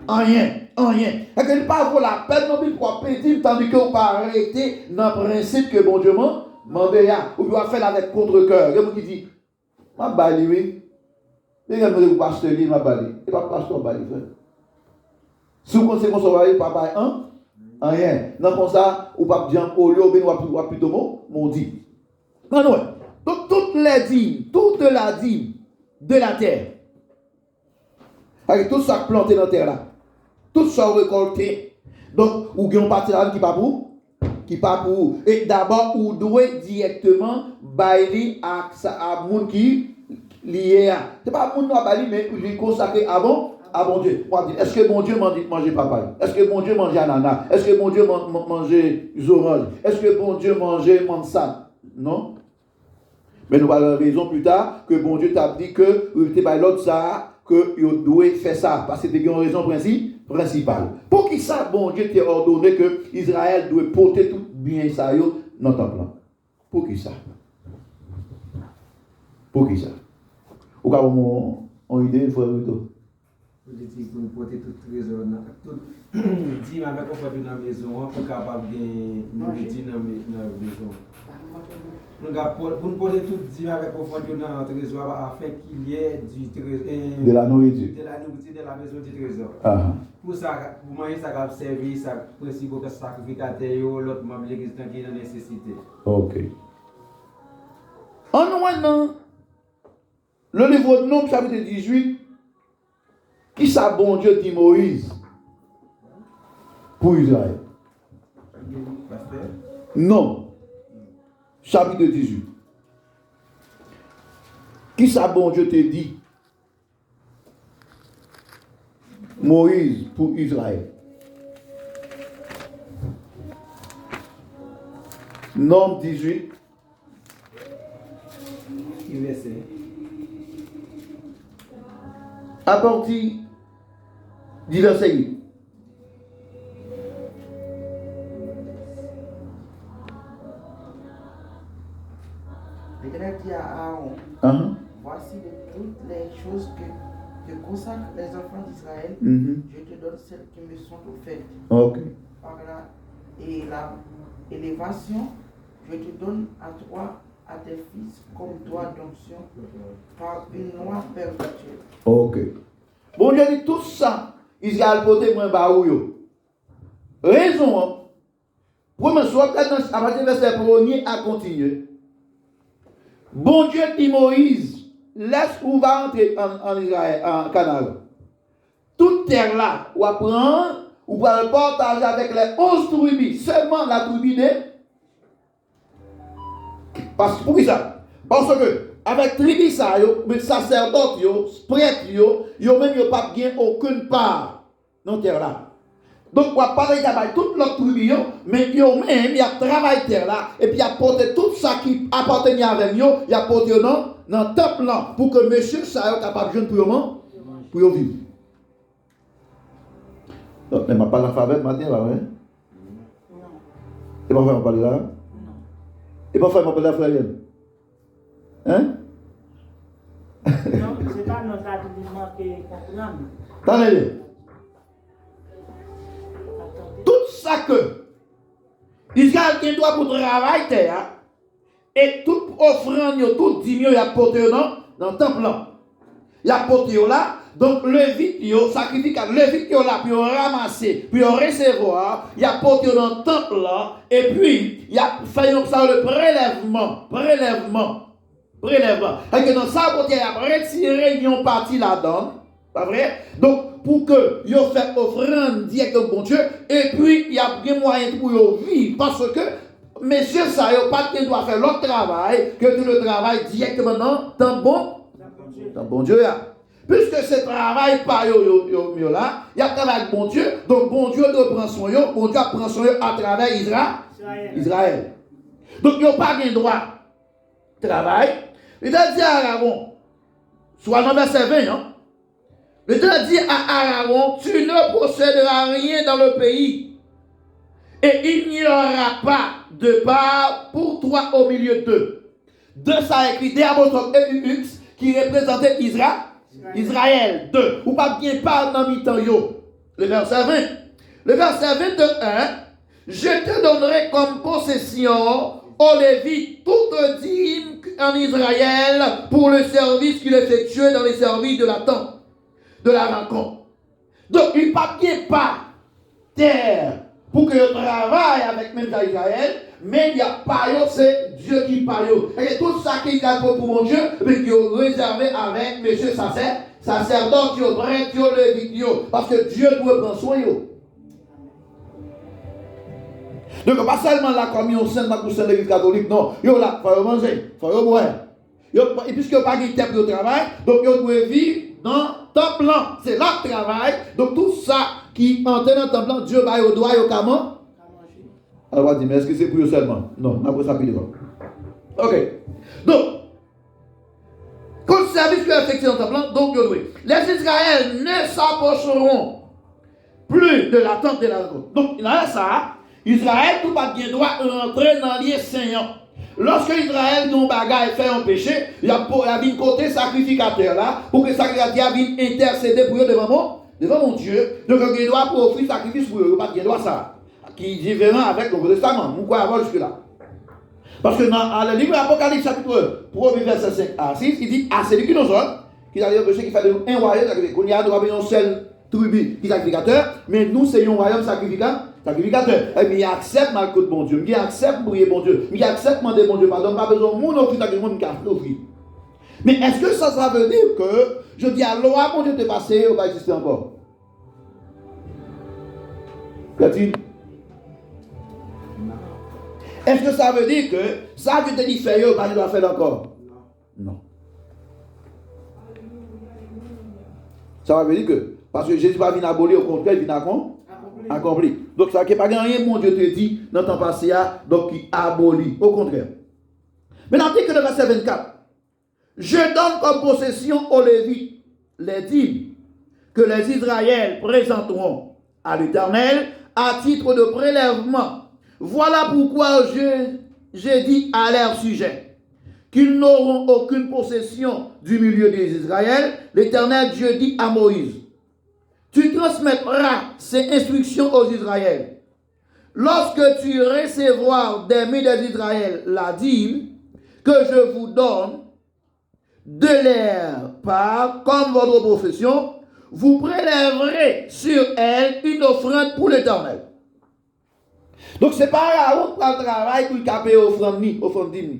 rien. Et que pas vaut la peine, nous pour pédir, tandis qu'on pas arrêter dans le principe que bon Dieu m'a dit, ou doit faire avec contre-cœur. Il y a qui dit, ma bali, oui. Mais il y a un pasteur qui m'a bali. Et pas pasteur bali, frère. Si vous pensez qu'on s'en pas bali, rien. Non, comme ça, ou pas bien, au lieu, ou plutôt mon dit. Non. Donc, toute la dîme de la terre, avec tout ça planté dans la terre là, tout ça récolté. Donc, ou bien on partit là qui pas pour. Et d'abord, ou doit directement bailler à moun qui lié à. C'est pas moun à bailler, mais lui consacrer à bon Dieu. Est-ce que bon Dieu mangeait papaye? Est-ce que bon Dieu mangeait ananas? Est-ce que bon Dieu mangeait orange? Est-ce que bon Dieu mangeait mansa? Non? Mais nous avons raison plus tard que bon Dieu t'a dit que tu pas l'autre ça, que il doit faire ça. Parce que c'est une raison principale. Pour qui ça, bon Dieu t'a ordonné que Israël doit porter tout bien ça dans le temple? Pour qui ça? Ou quand on idée, il faut plutôt. Je dis pour nous porter tout trésor, dis avec on fait dans la maison, pour capable de nourriture dans la maison. Pour nous porter tout dis avec on fait dans le trésor afin qu'il y ait du trésor. De la nourriture. De la nourriture de la maison du trésor. Pour ça, pour manger ça va servir, ça principe que sacrificateur, l'autre membre de l'église qui est dans nécessité. Ok. En nous, le livre de Nombre, chapitre 18, qui ça, bon Dieu, dit Moïse pour Israël? Non. Chapitre 18. Qui ça, bon Dieu, te dit Moïse pour Israël? Nombre 18. À partir du verset 8. L'Éternel dit à Aaron, voici de toutes les choses que consacrent les enfants d'Israël, je te donne celles qui me sont offertes. Okay. Par l'élévation, je te donne à toi, à tes fils, comme droit d'onction, par une loi perpétuelle. Ok. Bon Dieu dit tout ça, Israël pote moins baou. Raison. Premier soir, à partir du verset 1er à continuer. Bon Dieu dit Moïse, laisse où va entrer en Israël, en Canaan. Toute terre là, ou à prendre, ou va le partager avec les 11 tribus, seulement la tribu de. Parce que pour ça? Parce que avec tribu ça, les sacerdotes, les prêtres, ils même pas gagné aucune part dans la terre là. Donc, on va parler de toute l'autre tribu, mais ils ont même travaillé terre là, et puis ils ont porté tout ça qui appartenait avec eux, ils ont porté dans le temple là, pour que monsieur ça soit capable de jeune pour vivre. Donc, mais je ne parle pas en faveur matin, là, hein? Non. Et pas faire parler là? Non. Et pas faire parler là, frère? Hein? Non, c'est pas notre argument qui est comprenable. Attendez. Tout ça que Israël doit pour travailler terre, et toute offrande, tout diminué, il a porté dans le temple là. Il y a porté là, donc le vite, sacrificateur, le vite là, puis ramasser, puis recevoir, il y a porté dans le temple là, et puis il y a fait ça le prélèvement. Et que dans ça, il y a retiré une partie là-dedans, pas vrai? Donc, pour que vous fassiez offrande directement au bon Dieu, et puis il y a des moyens pour vivre, parce que messieurs, ça n'a pas de doit faire l'autre travail que tout le travail directement dans bon Dieu. Puisque ce travail pas là, il y a travail avec bon Dieu, donc bon Dieu doit prendre son yo, bon Dieu prend son yo à travers Israël. Donc il n'y a pas de droit de travail. Il a dit à Aaron, soit dans verset 20, hein, il a dit à Aaron, tu ne posséderas rien dans le pays, et il n'y aura pas de part pour toi au milieu d'eux. De ça écrit Déabotop EUX qui représentait Israël. 2. Ou pas bien part dans mi-temps yo. Le verset 20. Le verset 21. Je te donnerai comme possession aux Lévites toute dîme en Israël pour le service qu'il effectuait dans les services de la tente, de la rencontre. Donc, il pas bien pas terre pour que je travaille avec même Israël, mais il n'y a pas, c'est Dieu qui parle. Et tout ça qui est pour mon Dieu, mais qui est réservé avec monsieur sacerdote, prêtre, lévite, parce que Dieu doit prendre soin. Donc, pas seulement la communion sainte pour l'église catholique, non. Yo là, il faut manger, il faut boire. Et puisque pas de temple de travail, donc vous devez vivre dans le temple. C'est là le travail. Donc, tout ça qui entre dans le temple, Dieu va au doigt et au comment. Alors, on va dire, mais est-ce que c'est pour eux seulement? Non, on n'a pas ça plus devant. Ok. Donc, comme service que effectué dans le temple, donc, les Israéliens ne s'approcheront plus de la tente de la rencontre. Donc, là, ça, Israël, tout pas bien doit rentrer dans les saints. Lorsque Israël non bagaille fait un péché, il y a un côté sacrificateur là, pour que le sacrificateur vienne intercéder pour eux devant mon Dieu. Donc il doit pour offrir sacrifice pour eux, pas qu'il doit ça. Qui est différent avec le Nouveau Testament. Pourquoi avant jusque-là? Parce que dans le livre Apocalypse chapitre 1, verset 5 à 6, il dit à celui qui nous a qui a dit péché qui fait de nous un royaume sacrificateur. Il y a un seul tribu qui est sacrificateur, mais nous c'est un royaume sacrificateur. Et puis il accepte mal de bon Dieu, il accepte prier bon Dieu, il accepte demander bon Dieu pardon, pas besoin de mon offrir le monde qui a offert. Mais est-ce que ça veut dire que je dis à loi bon Dieu te passer ou pas exister encore? Qu'a-t-il? Est-ce que ça veut dire que ça que tu dis faire ou pas tu dois faire encore? Non. Ça veut dire que parce que Jésus va venir abolir, au contraire, il vient accompli. Donc ça ne veut pas rien, mon Dieu te dit dans ton passé, donc il abolit. Au contraire. Maintenant, article le verset 24. Je donne comme possession aux Lévites les dîmes que les Israéliens présenteront à l'Éternel à titre de prélèvement. Voilà pourquoi j'ai dit à leur sujet qu'ils n'auront aucune possession du milieu des Israéliens. L'Éternel Dieu dit à Moïse, tu transmettras ces instructions aux Israéliens. Lorsque tu recevras des mains des Israéliens la dîme que je vous donne de leur part comme votre profession, vous prélèverez sur elle une offrande pour l'Éternel. Donc c'est pas Aaron qui le travail pour caper offrande dîme.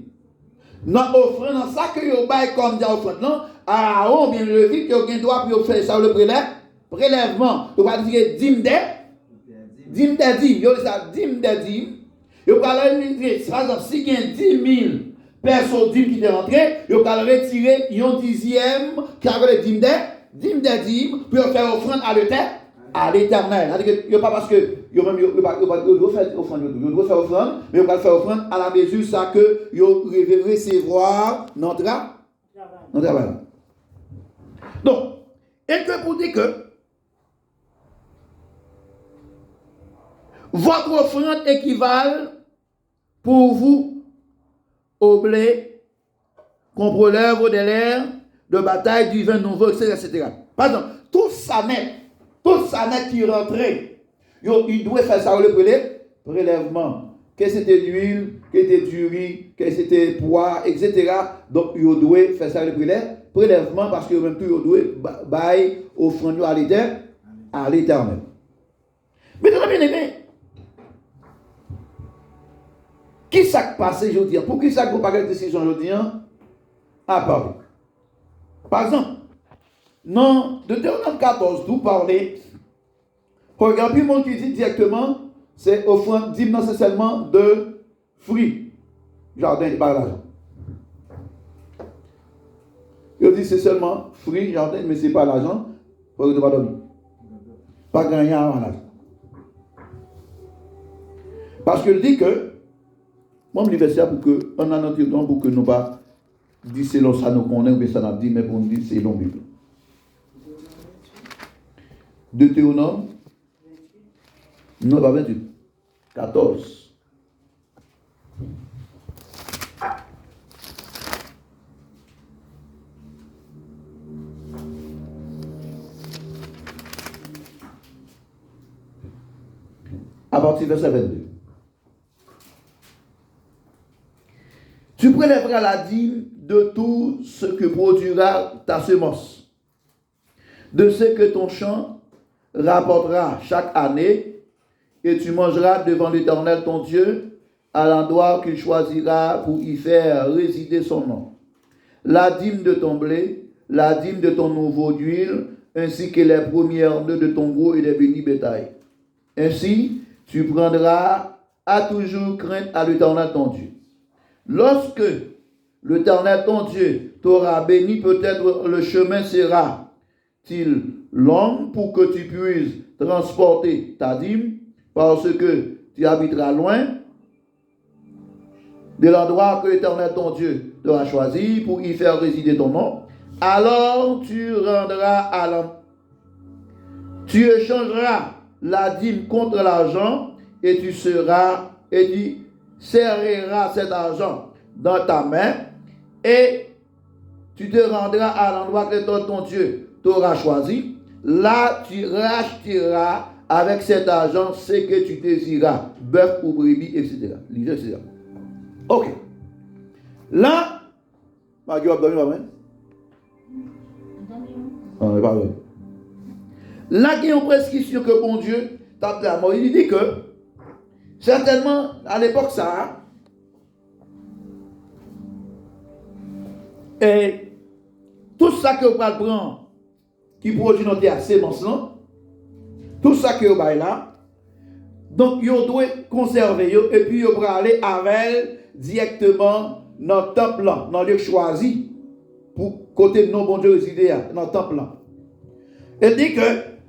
Non, offrande, dans ça que vous avez comme dit offrande, non, Aaron, bien le vite, vous avez droit pour faire ça le prélèvement. Vous va dire dîme des dîme. Vous ça dîme des dîmes. Vous allez dire, par exemple, si il y a 10 000 personnes dîmes qui sont rentrées, vous allez retirer un dixième qui a les dîmes des dîmes pour faire offrande à l'Éternel. C'est-à-dire pas parce que vous doit faire offrande, mais vous allez faire offrande à la mesure ça que vous devez recevoir notre travail. Donc, et que pour dire que votre offrande équivalent pour vous au blé qu'on prélève de l'air de bataille du vin nouveau, etc. Pardon, tout ça net qui rentrait, il doit faire ça le prélèvement. Que c'était l'huile, que c'était du riz, que c'était poids, etc. Donc, il doit faire ça le prélèvement parce que même tout vous doit bailler offrande à l'Éternel. Mais très bien aimé, qui s'est passé aujourd'hui? Pour qui ça vous pas de décision aujourd'hui? À part. Par exemple, dans Deutéronome 14, tout parler, regarde, puis mon qui dit directement, c'est offrande dîme nécessairement de fruits. Jardin, par l'argent. Il dit c'est seulement fruits, jardin, mais ce n'est pas l'argent. Pour ne pas dormir. Pas gagner avant l'argent. Parce qu'il dit que, moi, je dis ça pour que, on a notre temps pour que nous pas dire selon ça nous connaît, ou ça n'a dit, mais pour nous dire selon la Bible. Deutéronome, non, pas 28, 14. À partir de verset 22. Tu prélèveras la dîme de tout ce que produira ta semence, de ce que ton champ rapportera chaque année, et tu mangeras devant l'Éternel ton Dieu à l'endroit qu'il choisira pour y faire résider son nom. La dîme de ton blé, la dîme de ton nouveau d'huile, ainsi que les premières nœuds de ton gros et des bénis bétail. Ainsi, tu prendras à toujours crainte à l'Éternel ton Dieu. Lorsque l'Éternel ton Dieu t'aura béni, peut-être le chemin sera-t-il long pour que tu puisses transporter ta dîme, parce que tu habiteras loin de l'endroit que l'Éternel ton Dieu t'aura choisi pour y faire résider ton nom. Alors tu rendras à l'homme. Tu échangeras la dîme contre l'argent et tu serras cet argent dans ta main et tu te rendras à l'endroit que ton Dieu t'aura choisi. Là, tu racheteras avec cet argent ce que tu désiras, bœuf ou brebis, etc. Ok. Là, là, il y a une prescription que bon Dieu t'a pris. Il dit que certainement à l'époque ça, et tout ça que vous prendre qui produit notre sémence, tout ça que vous avez là, donc vous devez conserver et puis vous pouvez aller avec directement dans le temple là, dans le lieu choisi pour côté de nos bon Dieu résider dans le temple là. Il dit que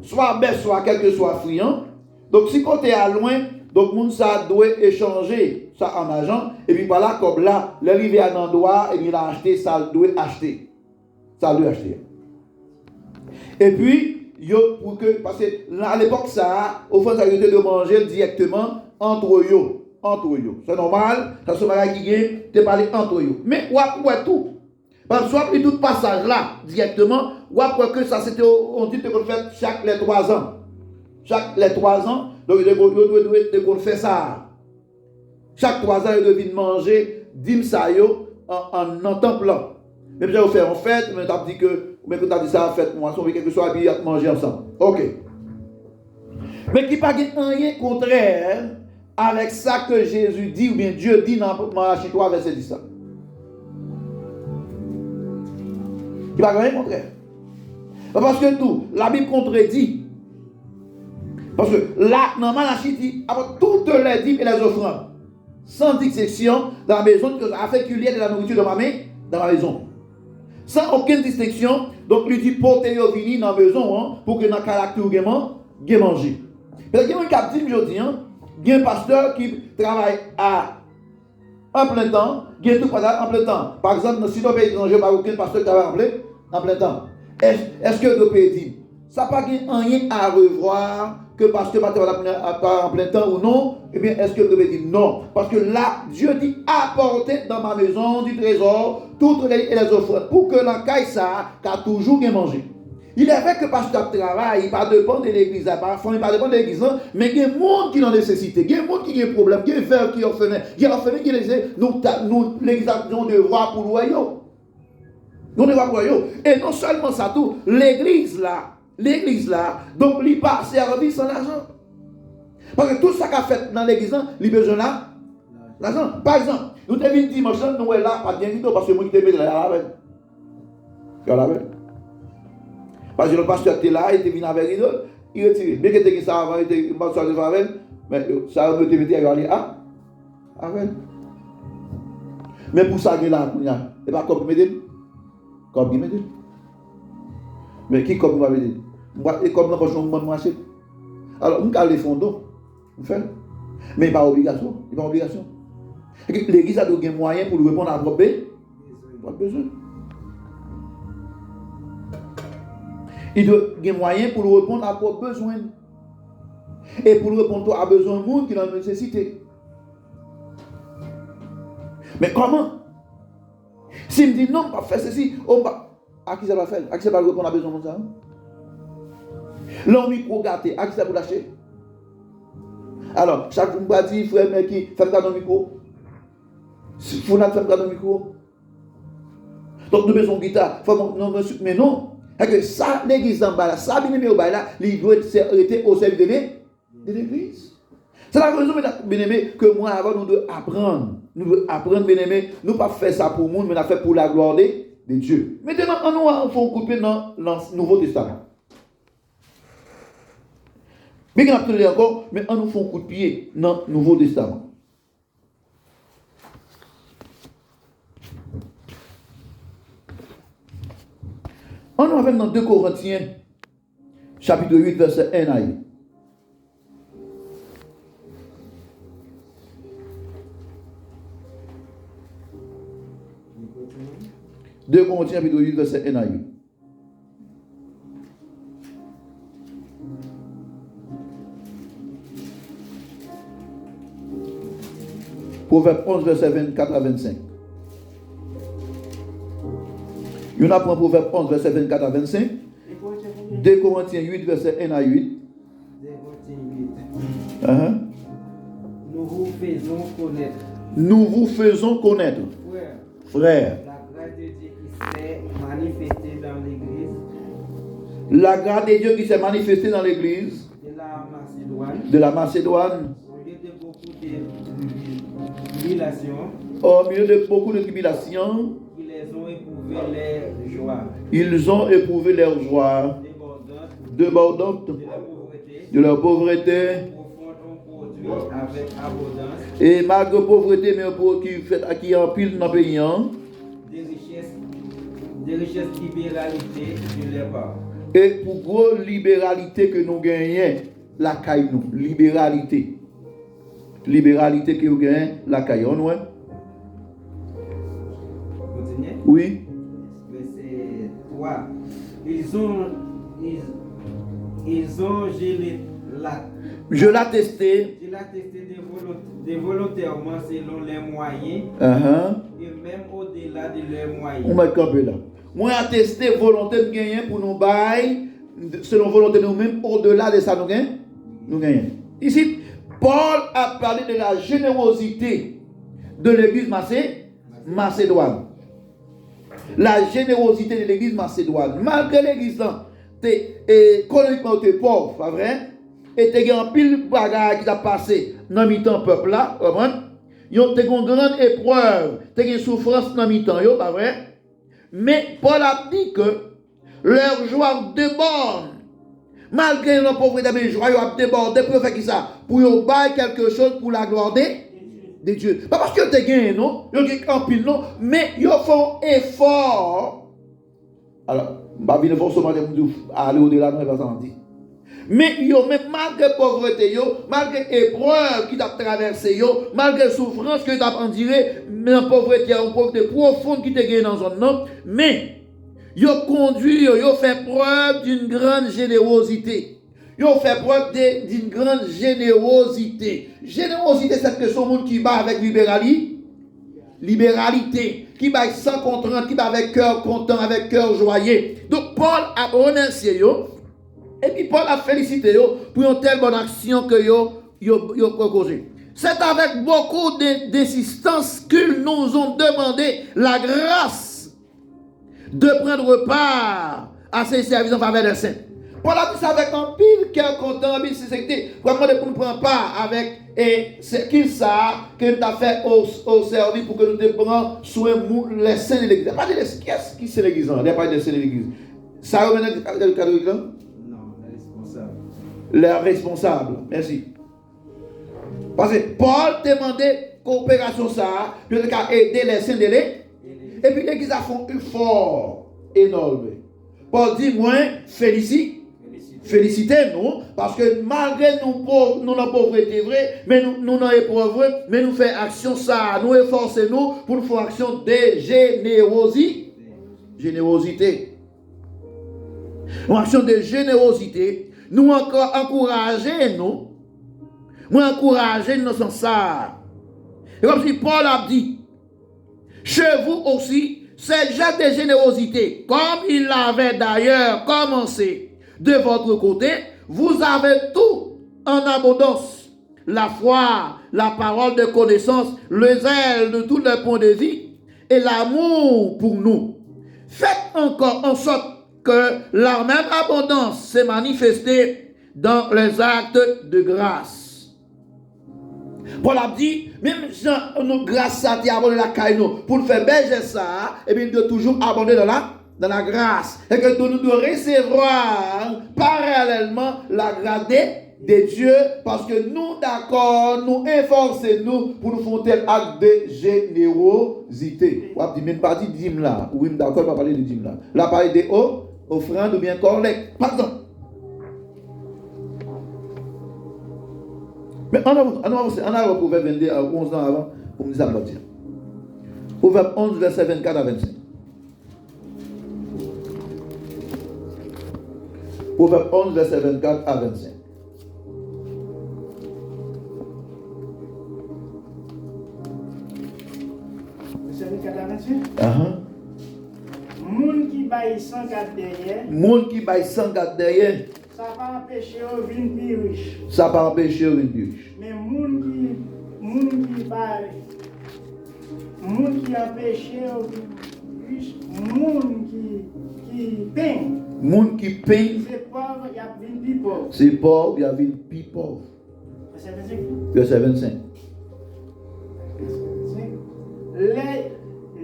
soit bête, soit quel que soit friand, donc si côté à loin, donc moun ça doit échanger ça en argent et puis voilà comme là l'arrivée à un endroit et puis il a acheté ça doit acheter. Ça doit acheter. Et puis pour que parce que à l'époque ça au fond ça était de manger directement entre eux. C'est normal, ça se marie qui gagne, tu parler entre eux. Mais ouais tout. Parce que soit pris tout passage là directement, ou après que ça c'était on dit qu'on fait chaque les 3 ans. Chaque les 3 ans, donc il doit faire ça. Chaque 3 ans, il doit manger 10 ça en temps plein. Même si on fait en fête, mais tu as dit que tu as dit ça en fête, moi, si on veut quelque chose, puis on manger ensemble. Ok. Mais qui pas rien contraire avec ça que Jésus dit, ou bien Dieu dit dans Malachie 3, verset 10. Qui pas rien contraire. Parce que tout, la Bible contredit. Parce que là, dans Malachie dit, avec toutes les dîmes et les offrandes, sans distinction, dans la maison, a fait qu'il y ait de la nourriture dans ma maison. Sans aucune distinction, donc lui dit porter au vini dans la maison pour que dans le caractère vous manger. Parce qu'il y a un cap dit aujourd'hui, il y a un pasteur qui travaille en plein temps, il y a tout en plein temps. Par exemple, si dans le pays étranger, il n'y a aucun pasteur qui travaille en plein temps. Est-ce que le pays dit ça n'a pas rien à revoir que parce que pas en plein temps ou non, eh bien, est-ce que le pays dit non? Parce que là, Dieu dit apporter dans ma maison du trésor toutes les offrandes pour que la caille ça a toujours bien mangé. Il est vrai que le pasteur travaille, il ne dépend pas de l'église, il ne dépend de l'église, mais il y a des gens qui ont nécessité, il y a des gens qui ont des problèmes, il y a des frères qui ont orphelins, il y a des orphelins qui ont nous l'église a un devoir pour le royaume. Nous ne pas et non seulement ça tout, l'église là, donc il pas servi sans l'argent. Parce que tout ça qu'a fait dans l'église, il a besoin là, l'argent. Par exemple, nous devons dire dimanche, nous sommes là, pas bien du tout, parce que moi qui te mets là, parce que le pasteur était là, il était venu avec lui, il retire. Bien que tu aies ça avant, il était pas sorti avec, mais ça veut te mettre avec. Mais pour ça, il est là, il n'y a pas comme il me dit. Mais qui comme il m'a dit? Et comme nous avons un marché. Alors, nous avons les fonds d'eau. Mais il n'y a pas d'obligation. L'église a des moyens pour répondre à vos besoins. Il doit avoir des moyens pour répondre à vos besoins. Et pour répondre à besoin de monde qui a nécessité. Mais comment? Si me dit non, pas faire ceci, à qui ça va faire? À qui ça va répondre à besoin de ça? L'homme micro gâté, à qui ça va lâcher? Alors, chaque fois que je dis, frère, mais qui fait le micro? Faut pas faire le micro. Donc, nous besoin de guitare. Mais non. Que ça, l'église en bas là, ça, bien aimé au bas là, il doit être au service de l'église. C'est la raison, bien aimé, que moi, avant, nous devons apprendre. Nous devons apprendre, bien aimé, nous ne pas faire ça pour le monde, mais nous faire pour la gloire de Dieu. Maintenant, nous faut couper dans le Nouveau Testament. Mais qu'on a appris encore, mais on nous fait un coup de pied dans le Nouveau Testament. On nous avons dans 2 Corinthiens, chapitre 8, verset 1 à 8. Deux Corinthiens, chapitre 8, verset 1 à 8. Proverbe 11, verset 24 à 25. Il y en a pour Proverbe 11, verset 24 à 25. 2 Corinthiens 8, verset 1 à 8. 2 Corinthiens 8. Nous vous faisons connaître. Nous vous faisons connaître. Frère. La grâce de Dieu qui s'est manifestée dans l'église. La grâce de Dieu qui s'est manifestée dans l'église. De la Macédoine. Au milieu de beaucoup de tribulations. Ils ont éprouvé leur joie débordante de leur pauvreté. Et malgré pauvreté, mais qui en pile dans le pays. Des richesses libéralité de leur part. Et pour grosse libéralité que nous gagnons, la caille nous. Libéralité. Libéralité que nous gagnons, la caille. On ouais? Continuez? Oui. Verset 3. Ils ont gelé la. Je l'ai testé. Je l'ai testé volontairement selon les moyens. Et même au-delà de leurs moyens. On va camper là. Moi, j'ai testé volonté de gagner pour nous bailler, selon volonté de nous-mêmes, au-delà de ça, nous gagnons. Ici, Paul a parlé de la générosité de l'église macédoine. La générosité de l'église macédoine. Malgré l'église, économiquement, tu es pauvre, pas vrai? Et tu as un pile de bagages qui t'a passé dans le temps peuple là, tu as une grande épreuve, tu as une souffrance dans le temps, pas vrai? Mais Paul a dit que leur joie déborde. Malgré leur pauvreté, mais joie a débordé pour faire ça? Pour y bailler quelque chose pour la gloire de Dieu. Pas parce que tu gagné, non? Ils ont un pile, non? Mais ils font effort. Alors, je ne vais pas forcément aller au-delà, non, pas ça dit. Mais yo, même malgré pauvreté, malgré épreuve qui t'a traversé, malgré souffrance que t'a enduré, mais la pauvreté, une pauvreté profonde qui t'a gagné dans un nom, mais yo conduit, yo fait preuve d'une grande générosité. Yo fait preuve d'une grande générosité. Générosité, c'est que son monde qui bat avec libéralité, qui bat sans contrainte, qui bat avec cœur content, avec cœur joyeux. Donc Paul a remercié yo. Et puis Paul a félicité pour une telle bonne action que yo proposé. C'est avec beaucoup d'insistance qu'ils nous ont demandé la grâce de prendre part à ces services en faveur des saints. Paul a dit ça avec un pile cœur content, en pile sincérité. Vraiment, pour nous prendre part avec et c'est qui ça que nous avons fait au service pour que nous te prenions soin les saints de l'église. Il n'y a pas de qu'est-ce qui c'est l'église. Il n'y a pas de saints de l'église. Ça remet dans le cadre de l'église? Non, les responsables. Les responsables. Merci. Parce que Paul demandait coopération ça, pour aider les saints de l'église. Et puis l'église a fait un effort énorme. Paul dit, moi, félicitez-nous, parce que malgré nous, nous la pauvreté vraie, mais nous n'avons épreuve, mais nous faisons action ça, nous efforçons-nous pour nous faire action de générosité. Générosité. Une action de générosité, nous encourageons, nous encourageons dans ce sens ça. Et comme si Paul a dit, chez vous aussi, c'est déjà de générosité, comme il l'avait d'ailleurs commencé de votre côté, vous avez tout en abondance. La foi, la parole de connaissance, le zèle de tous les points de vie et l'amour pour nous. Faites encore en sorte que la même abondance s'est manifestée dans les actes de grâce. Paul a dit, même si nous grâce à Dieu abonner la caille pour nous faire berger ça, et bien de toujours abonder dans la grâce. Et que nous devons recevoir parallèlement la grâce de Dieu, parce que nous, d'accord, nous efforçons-nous pour nous faire tel acte de générosité. Vous avez même pas dit dîme là. Oui, d'accord, pas parler de dîme là. Là, parler de offrande ou bien collecte. Par exemple. Mais on a le proverbe 22 à 11 ans avant pour nous dire. Proverbe 11, verset 24 à 25. Proverbe 11, verset 24 à 25. Verset 24 à 25. Moun qui baille sans garde derrière. Moun qui baille sans garde derrière. Ça va empêcher de venir plus riche. Ça va empêcher de venir plus riche. Mais moun qui baille, moun qui empêche de venir riche, moun qui peine. Moun qui peine. C'est pauvre, il y a venir plus pauvre. C'est pauvre, il y a venir plus pauvre. Verset 25. Verset 25.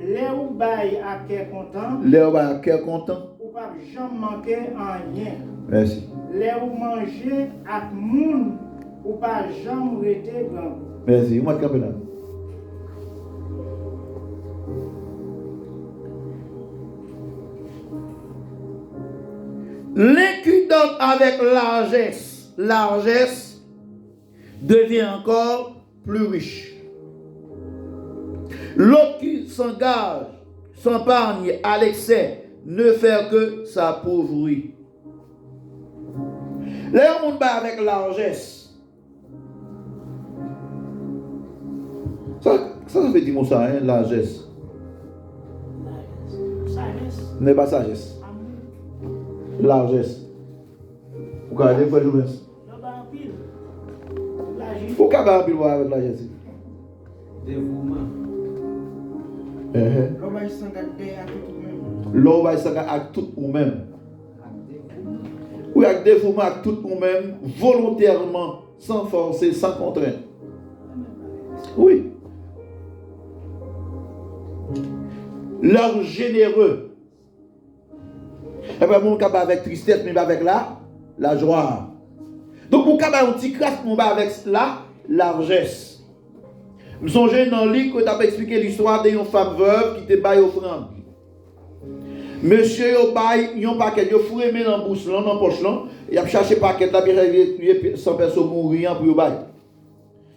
Les ou baille à cœur content. Les ou baille à cœur content. Ou pas jamais manquer en rien. Merci. Les ou manger à moun ou pas jamais rester grand. Merci. Moi de là. L'un qui donne avec largesse devient encore plus riche. L'autre qui s'engage, s'épargne à l'excès, ne fait que s'appauvrir. Là, on bat avec largesse. Ça veut dire ça, hein, largesse. Sagesse. N'est pas sagesse. Largesse. Vous regardez, vous jouez. Pourquoi vous avez avec largesse? Dévouement. L'homme va s'engager à tout ou même. L'homme va s'engager à tout ou même. Oui, avec dévouement à tout ou même, volontairement, sans forcer, sans contrainte. Oui. L'homme généreux. Et bien, mon cabas avec tristesse, mais avec la joie. Donc, mon cabas, un petit crasse, mon bas avec la largesse. Je songe dans le livre que tu as expliqué l'histoire d'une femme veuve qui te baille offrande. Monsieur, il baille un paquet, il faut remettre dans la bouche, dans la poche, il a cherché paquet, là, il sans personne mourir pour le bail.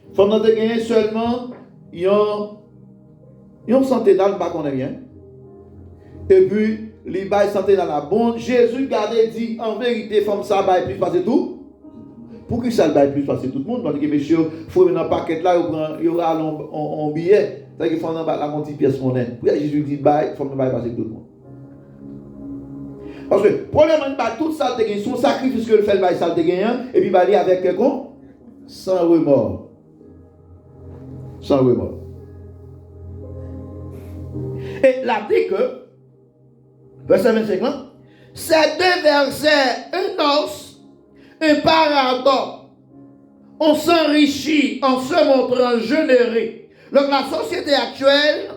Il faut gagner seulement, il y a santé dans le bas qu'on est bien. Et puis, les bails santé dans la bonne. Jésus gardait dit, en vérité, femme ça baille plus passer tout. Pour que ça baille plus passer tout le monde. Donc, monsieur, il faut dans le paquet là, il y aura un billet. C'est-à-dire qu'il faut la petite pièce monnaie. Puis Jésus dit, baille, il faut baille passer tout le monde. Parce que, probablement, tout ça, c'est son sacrifice que le fait, ça te gagne, et puis, il va avec quelqu'un, sans remords. Sans remords. Et là, dit que, Verset 25 là. Ces deux versets, un os, un paradoxe. On s'enrichit en se montrant généreux. Donc la société actuelle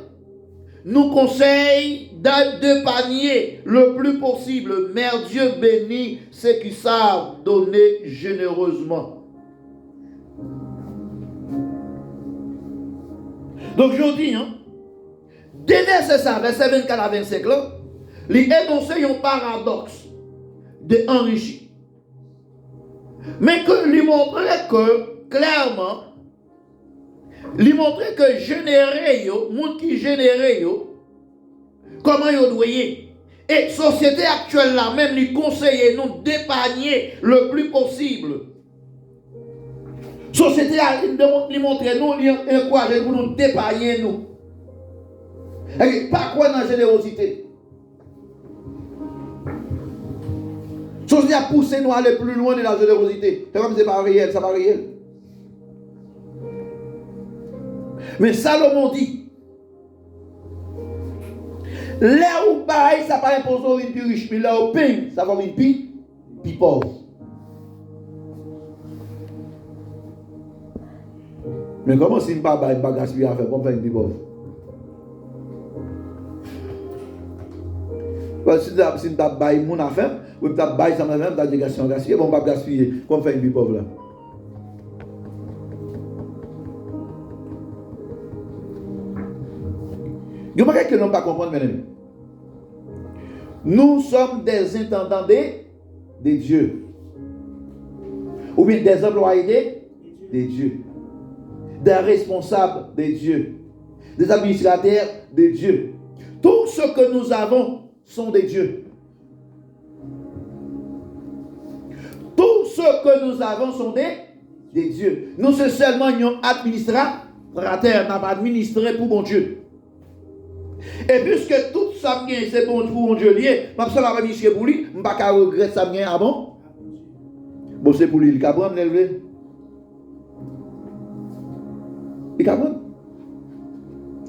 nous conseille d'épargner le plus possible. Mais Dieu bénit ceux qui savent donner généreusement. Donc je dis, déverser ça, verset 24 à 25 là, il énonce un paradoxe de enrichi. Mais que lui montrer que, clairement, lui montrer que générer, monde qui génère, comment il doit y. Et société actuelle là même lui conseille nous d'épargner le plus possible. Société lui montre nous, lui encourage pour nous d'épargner nous. Et pas quoi dans la générosité. Société a poussé nous à aller plus loin de la générosité. C'est comme c'est pas réel, ça pas réel. Mais Salomon dit, là où pareil, ça va imposer une plus riche, mais là où pain, ça va une plus pauvre. Mais comment si je ne pas gaspiller à faire, comment faire une plus pauvre? Parce que si je ne pas gaspiller mon affaire, ou si je ne pas ça même, je vais gaspiller, bon, je ne vais pas gaspiller, comment faire une plus pauvre là? Il y a quelqu'un qui ne pas comprendre, mes amis. Nous sommes des intendants de Dieu. Ou bien des employés de Dieu. Des responsables de Dieu. Des administrateurs de Dieu. Tout ce que nous avons sont de Dieu. Tout ce que nous avons sont de Dieu. Nous sommes seulement un administrateur, nous avons administré pour bon Dieu. Et puisque tout ça c'est bon pour mon Dieu lié, je ne vais pas ministrer pour lui, je ne vais pas regretter ça avant. Bon, c'est pour lui, il va prendre l'élever. Il va prendre.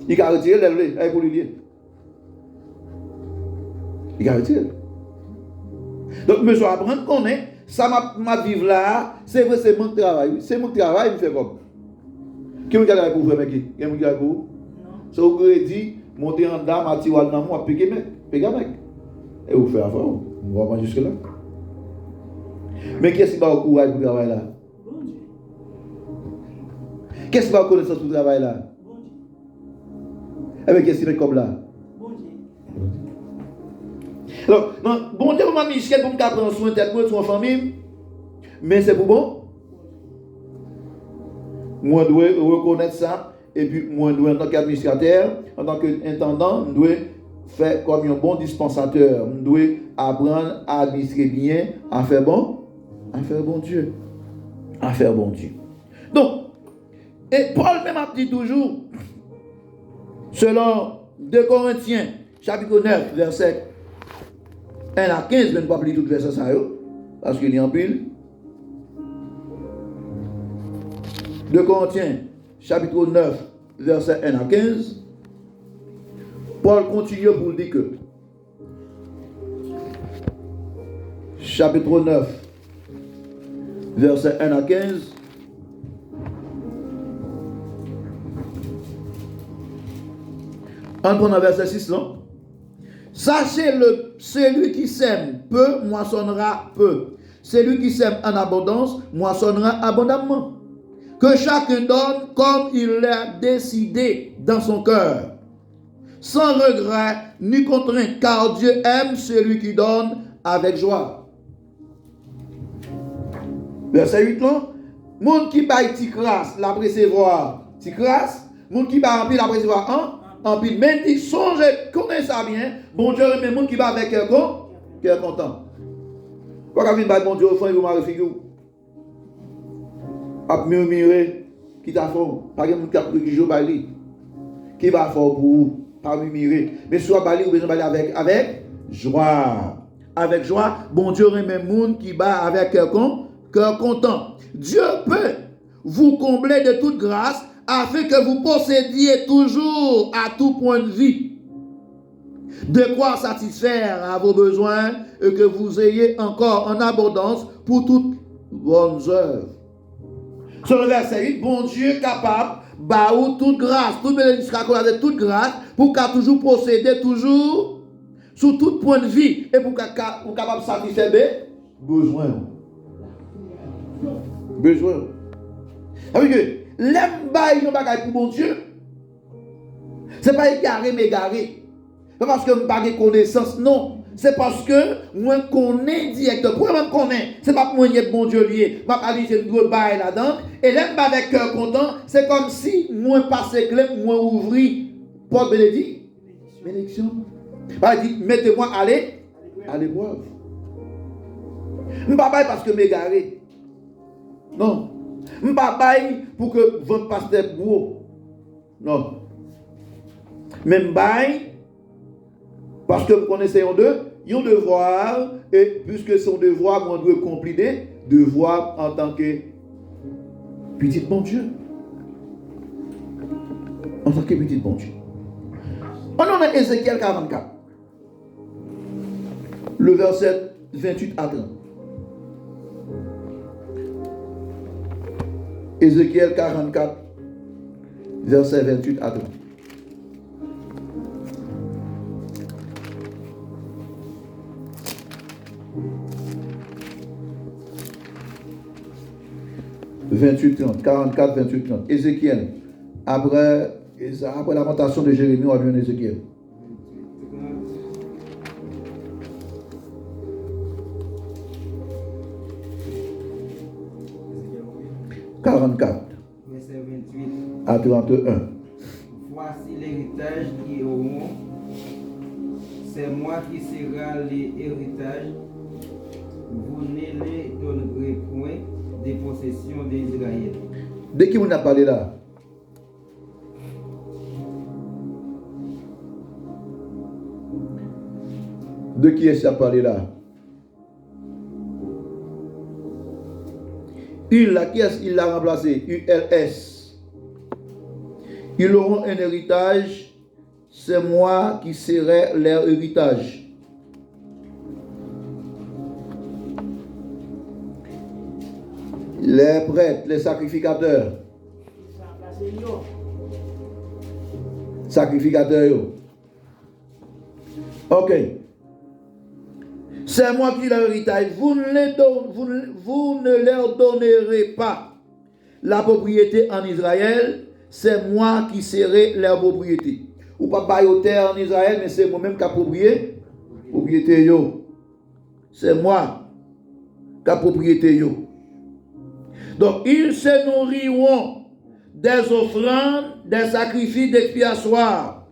Il va retirer l'élever, c'est pour lui. Il va retirer. Donc, je dois apprendre qu'on est, ça m'a vivre là, c'est vrai, c'est mon travail. C'est mon travail, il me fait comme. Qui me garde pour vous, mec? Qui me garde pour vous? Ça vous dit, monter en dame, à tirer dans moi, piquer mec. Et vous faites affaire, on va pas jusque là. Mais qu'est-ce qui va au courage pour travailler là? Qu'est-ce qui va au connaissance pour travailler là? Eh bien, qu'est-ce qui fait comme là? Alors, non, bon Dieu m'a mis pour me prendre soin de tête, de son famille, mais c'est pour bon. Moi, je dois reconnaître ça, et puis moi, je dois, en tant qu'administrateur, en tant qu'intendant, je dois faire comme un bon dispensateur. Je dois apprendre à administrer bien, à faire bon Dieu. À faire bon Dieu. Donc, et Paul même a dit toujours, selon 2 Corinthiens, chapitre 9, verset 1 à 15, je ne vais pas lire tout le verset ça, parce qu'il y a en pile. 2 Corinthiens, chapitre 9, verset 1 à 15. Paul continue pour dire que, chapitre 9, verset 1 à 15. En prenant verset 6, non? Sachez-le, celui qui sème peu, moissonnera peu. Celui qui sème en abondance, moissonnera abondamment. Que chacun donne comme il l'a décidé dans son cœur, sans regret ni contrainte, car Dieu aime celui qui donne avec joie. Verset 8, non? Monde qui baille ticras, la précevoir. Ticras, monde qui baille remplir la précevoir, en pile, même dit, songez, connaissez ça bien, bon Dieu, mais monde qui va avec cœur content. Quand vous venez bon Dieu au fond, il vous marre figure. À murmurer, qui t'a fait, par exemple, qui joue bali, qui va faire pour vous, pas murmurer, mais soit bali ou besoin bali avec joie. Avec joie, bon Dieu, même monde qui bat avec cœur content. Dieu peut vous combler de toute grâce, afin que vous possédiez toujours à tout point de vue de quoi satisfaire à vos besoins et que vous ayez encore en abondance pour toutes bonnes œuvres. Sur le verset 8, bon Dieu capable, bah ou toute grâce, toute bénédiction accordée, toute grâce, pour qu'à toujours procéder, toujours, sous tout point de vie, et pour capable de satisfaire des besoins. Besoin. Avec que, l'aime bail, non bagaille pour bon Dieu, c'est pas égaré, mais égaré. C'est parce que je n'ai pas de connaissance, non. C'est parce que moi je connais directement. Pourquoi je connais? C'est pas pour moi que bon Dieu lié. Je ne vais pas dire que je dois bailler là-dedans. Et l'aime avec cœur content, c'est comme si moi passé clé, moi ouvri porte bénédiction. Il dit, mettez-moi à l'épreuve. Je ne vais pas bailler parce que je m'égaré. Non. Je ne vais pas bailler pour que votre pasteur beau. Non. Même bail parce que vous connaissez un devoir, et puisque son devoir, on doit accomplir des devoirs en tant que petit bon Dieu. En tant que petit bon Dieu. On en a Ézéchiel 44. Le verset 28 à 30. Ézéchiel 44, verset 28 à 30. « 28-30, 44, 28-30. Ézéchiel. Après la lamentation de Jérémie, on a vu en Ézéchiel. 44. Verset 28. À 31. Voici l'héritage qui auront. C'est moi qui serai l'héritage. Vous ne les donnerez point des possessions d'Israël. De qui on a parlé là? De qui est-ce à parler là? Il, qui est-ce qu'il l'a remplacé? ULS. Ils auront un héritage, c'est moi qui serai leur héritage. Les prêtres, les sacrificateurs. Sacrificateurs. Ok. C'est moi qui leur héritage. Vous ne leur donnerez pas la propriété en Israël. C'est moi qui serai leur propriété. Ou pas bailler terre en Israël, mais c'est moi-même qui ai propriété. C'est moi qui ai propriété. Donc, ils se nourriront des offrandes, des sacrifices d'expiatoire.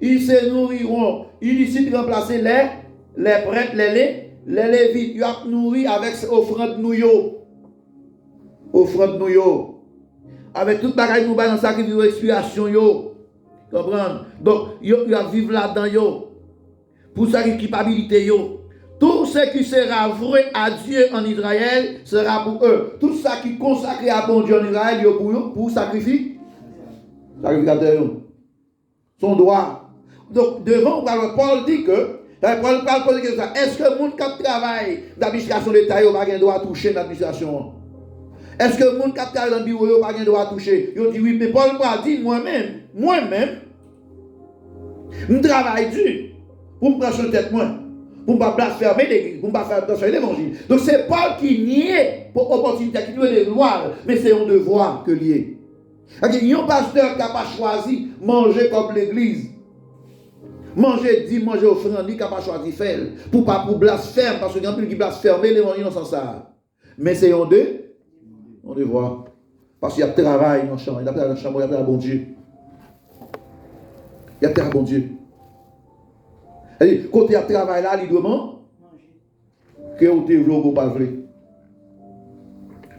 Ils se nourriront. Il ici remplacer les prêtres, les lévites. Ils ont nourri avec ces offrandes nouilles. Offrandes nouilles. Avec toute bagaille nous dans le sacrifice d'expiation. Comprendre? Donc, ils vont vivre là-dedans. Pour sa culpabilité. Tout ce qui sera vrai à Dieu en Israël sera pour eux. Tout ce qui est consacré à bon Dieu en Israël, pour sacrifier. Sacrificateur. Son droit. Donc, devant, Paul dit que, Paul pose la question, est-ce que le monde qui travaille dans l'administration de l'État n'a pas le droit à toucher l'administration? Est-ce que le monde qui travaille dans le bureau n'a pas le droit à toucher? Il dit oui, mais Paul a dit moi-même, je travaille dur pour me prendre sur tête moi. Pour ne pas blasphémer l'église, pour ne pas faire blasphémer l'évangile. Donc c'est Paul qui niait pour opportunité, qui niait les lois, mais c'est un devoir que lié. Il y a un pasteur qui n'a pas choisi manger comme l'église. Manger offrande, qui n'a pas choisi faire. Pour pas pour blasphémer, parce qu'il y a plus qui blasphème l'évangile dans ce sens. Mais c'est un devoir. Parce qu'il y a travail dans le champ, il y a dans le champ, il y a bon Dieu. Il y a bon Dieu. Quand il y a travail là, il doit manger. Que vous développez ou pas vrai.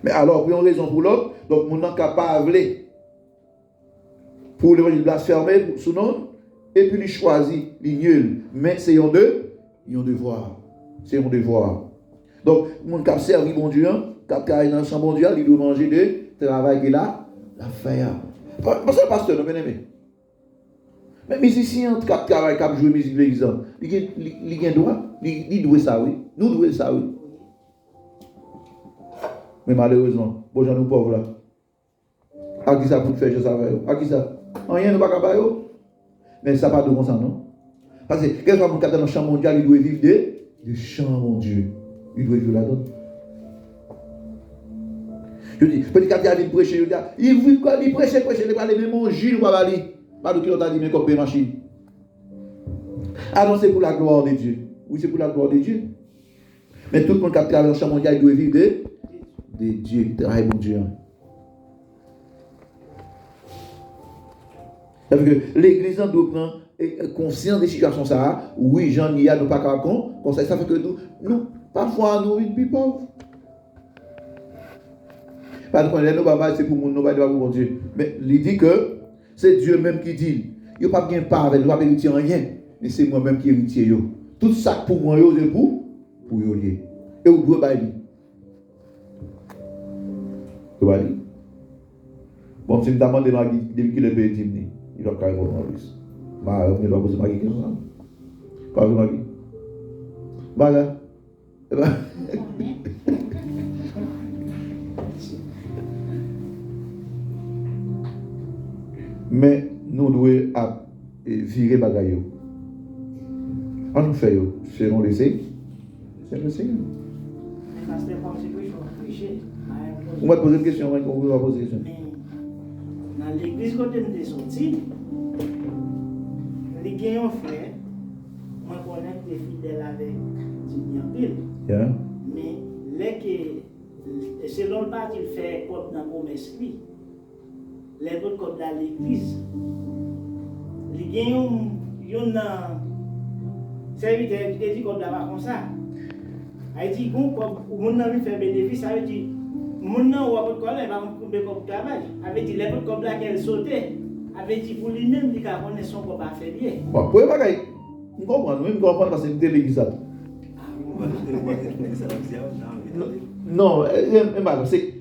Mais alors, pour une raison pour l'autre, donc, on n'est pas pour l'évangile blasphémer sous nom, et puis il choisit, il nul. Mais c'est un devoir. C'est un devoir. Donc, mon cap servi bon Dieu, cap travaille dans le champ bon Dieu, il doit manger de travail qu'il a, la faire. Parce que le pasteur, bien aimé. Mais musicien, qui travaille, qui joue musique de l'église, il a droit, il doit ça, oui. Nous devons ça, oui. Mais malheureusement, bon, gens nous pauvres là. À qui ça pour faire, je savais. À qui ça? Rien ne va pas faire. Mais ça pas de bon sens, non? Parce que quelqu'un qui est dans le champ mondial, il doit vivre de chant, mon Dieu. Il doit vivre là-dedans. Je dis, peut-être qu'il vient prêcher, il vit quoi, il prêche, il va aller même manger, il va aller. Pas de qui on t'a dit, mais comme machine. Ah non, c'est pour la gloire de Dieu. Oui, c'est pour la gloire de Dieu. Mais tout le monde qui a travaillé dans le champ mondial, il doit vivre de Dieu, travail mon Dieu. Parce que l'église doit prendre conscience des situations ça. Oui, j'en y a, nous pas qu'à comme ça fait que nous parfois nous sommes plus pauvres. Parce que nous baba c'est pour nous pas pour mon Dieu. Mais il dit que c'est Dieu même qui dit. Il n'y a pas bien pas avec nous pas héritier rien, mais c'est moi-même qui héritier yo. Tout ça pour moi yo c'est pour yo lié. Et vous doit bailler. Tu vas dire. Bon, si nous demandons depuis qu'il est payé, il va carrément plus. Bah, on va poser ma question. Pas de ma bah là. Mais nous devons virer bagaille. On nous fait, selon l'essai. C'est le Seigneur. On va te poser une question, on va poser une question. Dans l'église, quand on est sorti, les gagnants frères, moi je connais des fidèles avec Dieu. Yeah. Mais selon le pas qu'il fait comme dans mon esprit, les autres comme dans l'église, les gagnants, il y en a serviteur qui dit comme là comme ça. Il dit qu'on mon ami fait bénéfice, ça veut dire mon nom ou à votre collègue va me couper comme travail. Avait dit les autres comme là qu'elle sautait. Avait dit pour lui-même, il a connaît son corps fait bien. Bon, pour les nous comprenons, nous comprenons parce que c'est l'église. Non, c'est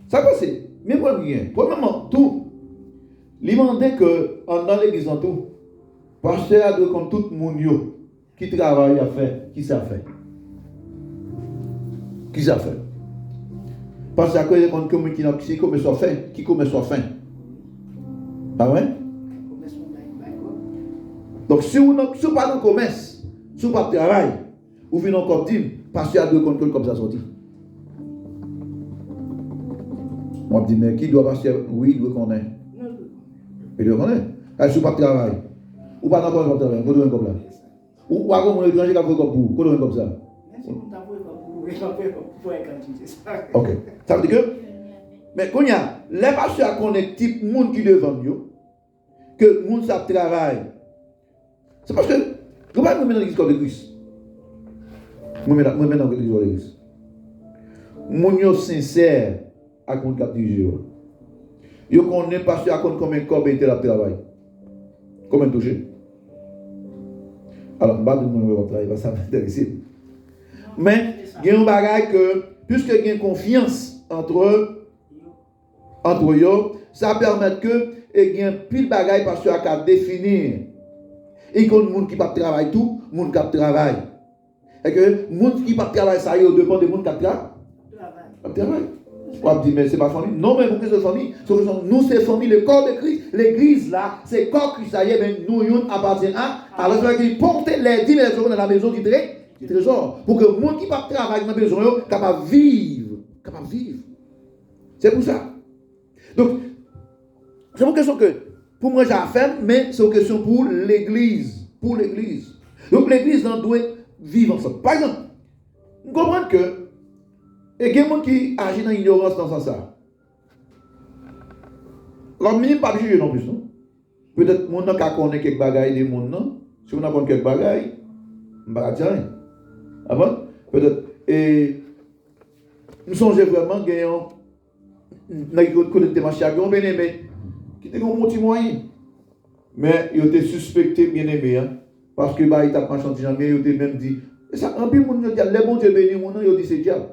ça c'est mais premièrement tout il demandait que dans l'église en tout pasteur a de comme tout le monde qui travaille à faire qui ça fait parce que quand qui commence à fin ah ouais donc si vous n'avez pas de commerce si vous n'avez pas de travail vous venez encore dire pasteur a de contrôle comme ça sorti. Moi, je dis, mais qui doit passer? Oui, il doit connaître. Il doit connaître. Elle ne pas de travail. Ou pas encore comme travail, qu'on doit comme là. Ou pas comme un étranger qui a fait comme vous, qu'on doit comme ça. Ok. Ça veut dire que, mais quand il y a, les pasteurs connaissent type monde qui devant nous, que le monde ça travaille. C'est parce que, vous ne pouvez pas mettre dans l'église comme l'église. Moi, je mets dans l'église comme l'église. Mon yo sincère. À compte cap du jour. Yo connaît parce à compte combien corps était la travail. Combien touché. Alors, pas de mon travail, ça m'intéresse. Mais il y a un bagage que puisque il y a confiance entre eux, ça permet que il y a pile bagage parce à définir. Il y a des gens qui pas travail tout, monde qui travaille. Et que monde qui pas travail ça y dépend de monde qui travaille. On dit, mais c'est pas famille. Non, mais pourquoi c'est famille? Nous, c'est famille, le corps de Christ. L'église, là, c'est le corps Christ. Ça y est, mais nous, nous appartenons à. Alors, ça veut dire, porter les 10 000 dans la maison du trésor. Pour que le monde qui va travailler dans la maison, capable de vivre. C'est pour ça. Donc, c'est une question que, pour moi, j'ai affaire, mais c'est une question pour l'église. Donc, l'église, on doit vivre ensemble. Par exemple, vous comprenez que, et il y a des gens qui agissent dans l'ignorance dans ce sens. Alors, même pas juger non plus, non? Peut-être que les gens qui connaissent quelques bagailles des mondes, non? Si on connaît quelques bagailles, on ne va pas dire rien. Ah bon? Peut-être. Et nous sommes vraiment gagnants. Nous avons connu des machins qui ont bien aimé, qui étaient un petit moyen. Mais ils ont été suspectés bien aimés, hein? Parce que ils ont pas chanté jamais, ils ont même dit. Et ça, un peu de monde dit, les bons dieux bénis, ils ont dit c'est diable.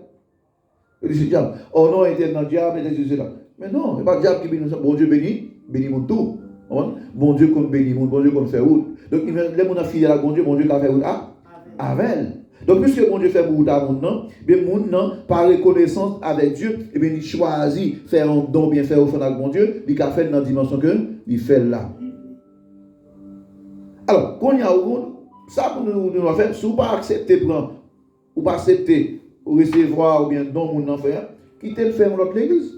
Il dit, oh non, il était dans le diable, il était là. Mais non, ce n'est pas le diable qui bénit, bon Dieu bénit mon tout. Bon Dieu qu'on bénit, bon Dieu qu'on fait route. Donc, les gens fidèles à bon Dieu qui a fait route avec. Donc, puisque bon Dieu fait route à monde, bien monde par reconnaissance avec Dieu, et bien il choisit faire un don, bien faire offrande avec bon Dieu, il a fait dans la dimension que il fait là. Alors, quand il y a ça pour nous faire, si vous ne pas accepter prendre, ou pas accepter, ou recevoir, ou bien don mon faire, quittez le faire dans l'autre église.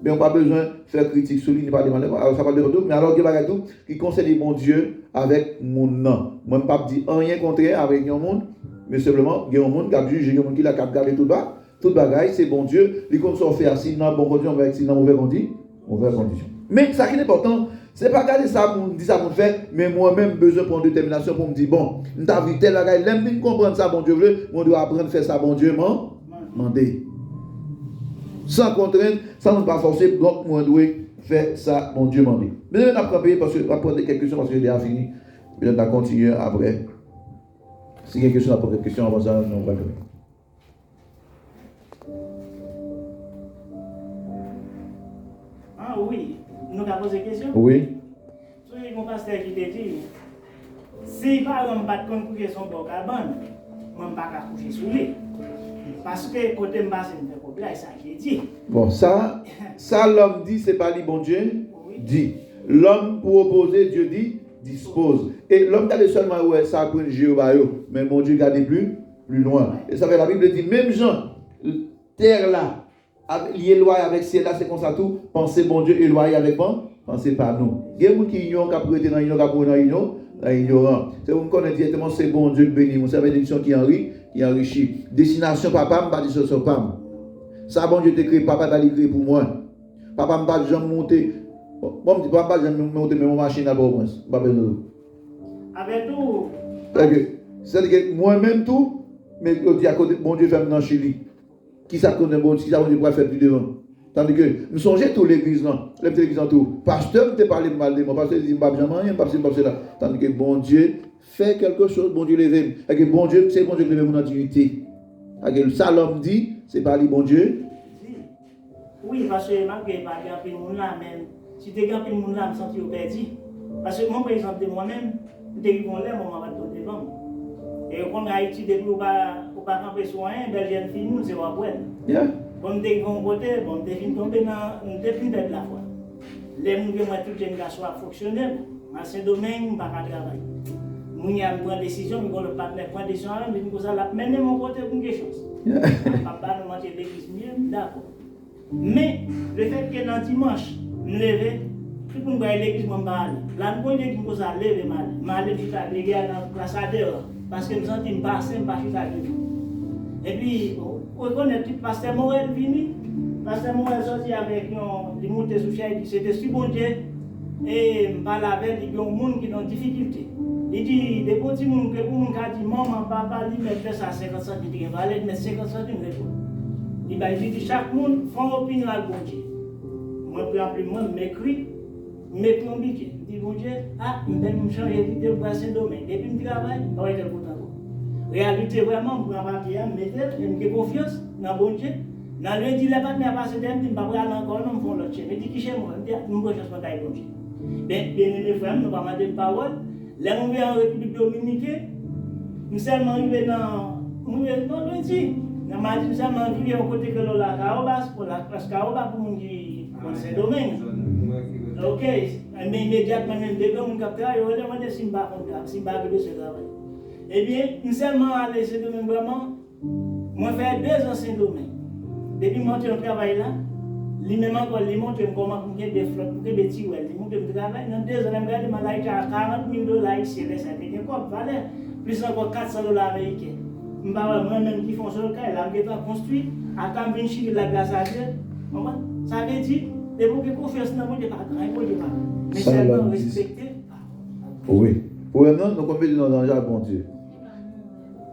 Mais on n'a pas besoin de faire critique sur lui, ni pas demander. Alors, ça va dire tout, mais alors, il y a tout qui concerne mon Dieu avec mon nom. Moi, je ne pas dire rien contraire avec mon monde, mais simplement, il y a un monde qui a jugé, il y a un monde qui a gardé tout bas. Tout bagaille, c'est bon Dieu. Les comptes sont faits assis dans bon condition, avec si dans mauvaise condition. Mais ça qui est important, c'est pas garder ça pour me dire ça pour faire, mais moi-même besoin de prendre détermination pour me dire bon, nous avons vu tel bagaille, l'aime bien comprendre ça, bon Dieu veut, on doit apprendre à faire ça, bon Dieu mandé. Sans contrainte, sans ne pas forcer, donc moi dois faire ça, mon Dieu mandé. Mais on a pas parce que on va prendre quelques questions parce que j'ai fini. On va continuer après. Si il y a une question, on va poser une question avant ça, on va le faire. Ah oui, nous avons posé une question. Oui. Mon pasteur qui te dit, si par exemple, pas de concourir son bon cabane, moi, je ne vais pas coucher sous lui. Parce que côté me passe, je me fais problème, ça qui dit. Bon, ça l'homme dit, c'est pas lui, bon Dieu dit. L'homme pour opposer, Dieu dit, dispose. Et l'homme garde seulement où ça pour Jéhovah, mais mon Dieu garde plus loin. Et ça fait la Bible dit, même Jean, terre là, lié loi avec ciel là, c'est comme ça tout, pensez bon Dieu et loi avec moi, pensez pas nous. Il y a des gens qui ignorent, qui prêtent dans l'ignorant, ignorant. C'est vous connaissez directement, c'est bon Dieu qui bénit. Vous savez, l'émission qui enrichit. Destination, papa, je ne dis pas papa. Ça, bon Dieu te crée, papa t'a créé pour moi. Papa ne va jamais monter. Bon, je papa jamais monter, mais mon machine à bon moins. Pas besoin. Avec tout. C'est-à-dire que moi-même tout, mais je dis à côté, bon Dieu fait dans Chili. Qui ça connaît bon Dieu, pourrait faire plus devant. Tandis que nous songeons tout l'église là, l'église en tout. Pasteur ne te parle mal de moi, pasteur dit pas jamais rien, pas là. Tandis que bon Dieu fait quelque chose, bon Dieu lève. Et que bon Dieu, c'est bon Dieu qui lève mon dignité. Et que ça l'homme dit, c'est pas lui bon Dieu. Oui, parce que malgré pas grand monde là même, si tu grand monde là me sentir perdu. Parce que moi par exemple moi-même, dès que mon lève, moi va te devant. Et quand Haïti depuis ou pas camper sur rien, belle jeune fille nous c'est pas bonne. Bon, dès qu'on côté, bon, dès qu'on tombe dans une définition de la foi. Les gens qui ont tout jeune garçon à fonctionner, dans ce domaine, on ne va pas travailler. Moun y a une décision, mais le partenaire prend décision, mais nous ça la mener mon côté pour quelque chose. Papa nous manque l'église mieux, d'accord. Mais le fait que dans dimanche, nous lever, tout le monde va à l'église, on va aller. Là, nous dit que nous allons lever mal. Mal je suis allé dans la salle dehors parce que nous sentons passer, pas je suis allé. Et puis, on connaît le pasteur Morel venu. Pasteur Morel sorti avec des montées sous chaise, c'était si bon Dieu. Et je parle avec il y a des gens qui ont des difficultés. Il dit, des petits gens que pour nous dit, maman, papa, il met ça à 50 centimes, il va aller mettre 50 centimes. Il dit, chaque monde fait une opinion à bon Dieu. Moi, je m'écris un budget. Je dis, bon Dieu, je vais changer d'idée pour passer le domaine. Depuis que je travaille, je vais être content. Réalité vraiment, pour avoir j'ai confiance dans bon Dieu. Dans le dit, les partenaires passent de je ne vais pas aller encore, nous faisons l'autre chose. Je dis, qui chez moi, je dis, nous avons chance de bon Dieu. Bien aimés frères, nous avons des paroles. Là, nous sommes en République Dominicaine. Nous sommes arrivés dans le dit. Nous sommes arrivés au côté de la Caobas, pour la classe Caobas, pour nous qui connaissent le domaine. Ok, mais immédiatement, nous devons nous capter, et on demande si nous ne sommes pas arrivés ce travail. Eh bien, nous sommes allés à ce domaine vraiment. Moi, j'ai fait 2 ans ce domaine. Depuis que je travaille là, lui-même encore, il montre comment je fais des flottes, des petits wells. Il montre que je travaille. Dans 2 ans, je suis à 40 000 $, ici, ça fait des copes, plus encore 400 $ américains. Moi-même qui font sur le cas, je suis construit, à quand je suis la glace à Dieu. Ça veut dire, il faut que confiance dans mon Dieu, pas grand, il faut dire, mais seulement respecter. Oui. Pour nous, nous compétons dans le bon Dieu.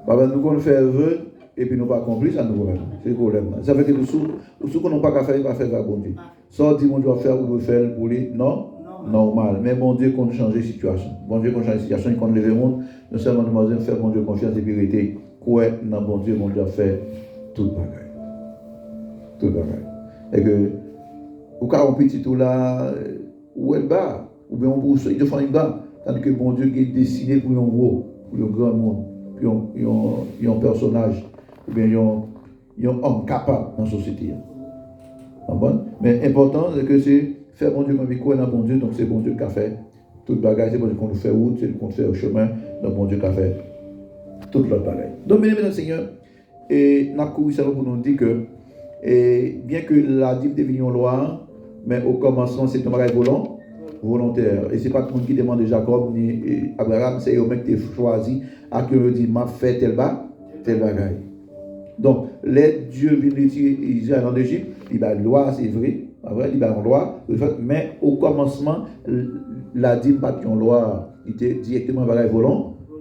Papa, nous qu'on fait vœu et puis nous pas accompli, ça nous problème. C'est le problème. Ça fait que nous qu'on n'a pas qu'à faire, il va faire ça bon Dieu. Soit dit mon Dieu va faire ou doit faire pour lui, non, normal. Mais bon Dieu qu'on change la situation. Bon Dieu qu'on change la situation, il compte lever le monde. Nous seulement nous devons faire bon Dieu confiance et vérité. Quoi dans bon Dieu a fait tout bagaille. Tout bagaille. Et que, ou quand on petit tout là, où elle bat, ou bien on il te fait une bas, tandis que bon Dieu est destiné pour un gros, pour un grand monde, pour un personnage, ou bien un homme capable dans la société. Bon? Mais important, c'est que c'est faire bon Dieu, mais quoi dans bon Dieu, donc c'est bon Dieu qui a fait toute bagage, c'est bon Dieu qu'on nous fait route, c'est qu'on fait au chemin, donc bon Dieu qui a fait toute l'autre bagage. Donc, mesdames et Seigneur, et nous avons couru ça pour nous dire que, et bien que la dîme devienne une loi, mais au commencement, c'est un bagage volontaire. Et ce n'est pas tout le monde qui demande de Jacob ni Abraham, c'est eux-mêmes qui ont choisi à que dit m'a fait tel bagage. Donc, les dieux viennent retirer Israël en Égypte, il y a une loi, c'est vrai, il y a une loi, mais au commencement, la dîme pas une loi, il était directement bagage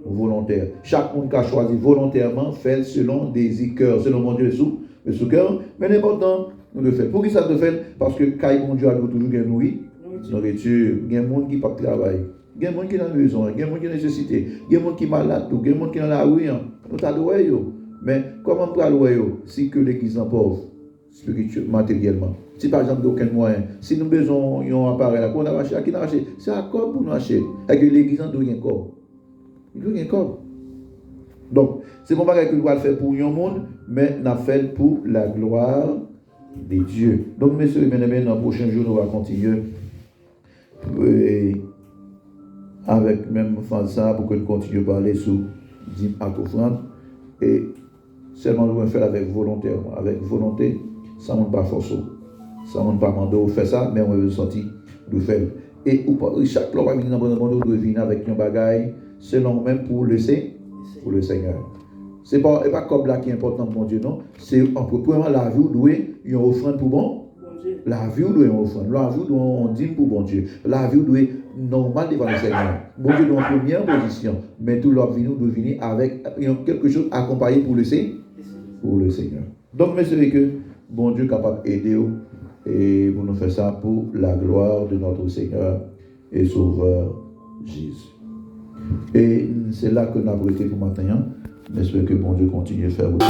volontaire. Chaque monde qui a choisi volontairement fait selon des cœurs, selon mon Dieu le sous-cœur, mais l'important, nous le faisons. Pour qui ça le fait? Parce que quand mon Dieu a toujours gagné nourriture, il y a des gens qui ne peuvent pas travailler, il y a des gens qui ont besoin, il y a des gens qui ont nécessité, il y a des gens qui sont malades, il y a des gens qui sont dans la rue, nous avons. Mais comment on peut louer si que l'église est pauvre, spirituellement, matériellement? Si par exemple, d'aucun moyen, si nous avons besoin d'un appareil, qu'on a acheté, à qui on a acheté? C'est un corps pour nous acheter. Et que l'église doit un corps. Il doit un corps. Donc, c'est pas que nous allons faire pour un monde, mais nous fait pour la gloire de Dieu. Donc, messieurs et bien-aimés, dans le prochain jour, nous allons continuer avec même ça pour que nous continuions à parler sur dîme à offrande. Et seulement nous allons faire avec volontairement, avec volonté, ça ne pas forcer, ça ne pas demander de faire ça, mais on veut sortir de faire. Et chaque loi va venir dans le monde, doit venir avec un bagage, selon même pour le Seigneur. Ce n'est pas comme là qui est important pour mon Dieu, non. C'est premièrement la vie où doit une offrande pour bon. La vie où doit une offrande, la vie où doit on dîme pour bon Dieu, la vie où doit normal devant le Seigneur. Bon Dieu doit en première position, mais tout leur vie nous doit venir avec quelque chose accompagné pour le Seigneur. Donc, mais c'est que bon Dieu est capable d'aider et pour nous faire ça pour la gloire de notre Seigneur et Sauveur Jésus. Et c'est là que nous avons été pour maintenant. J'espère que bon Dieu continue à faire aussi.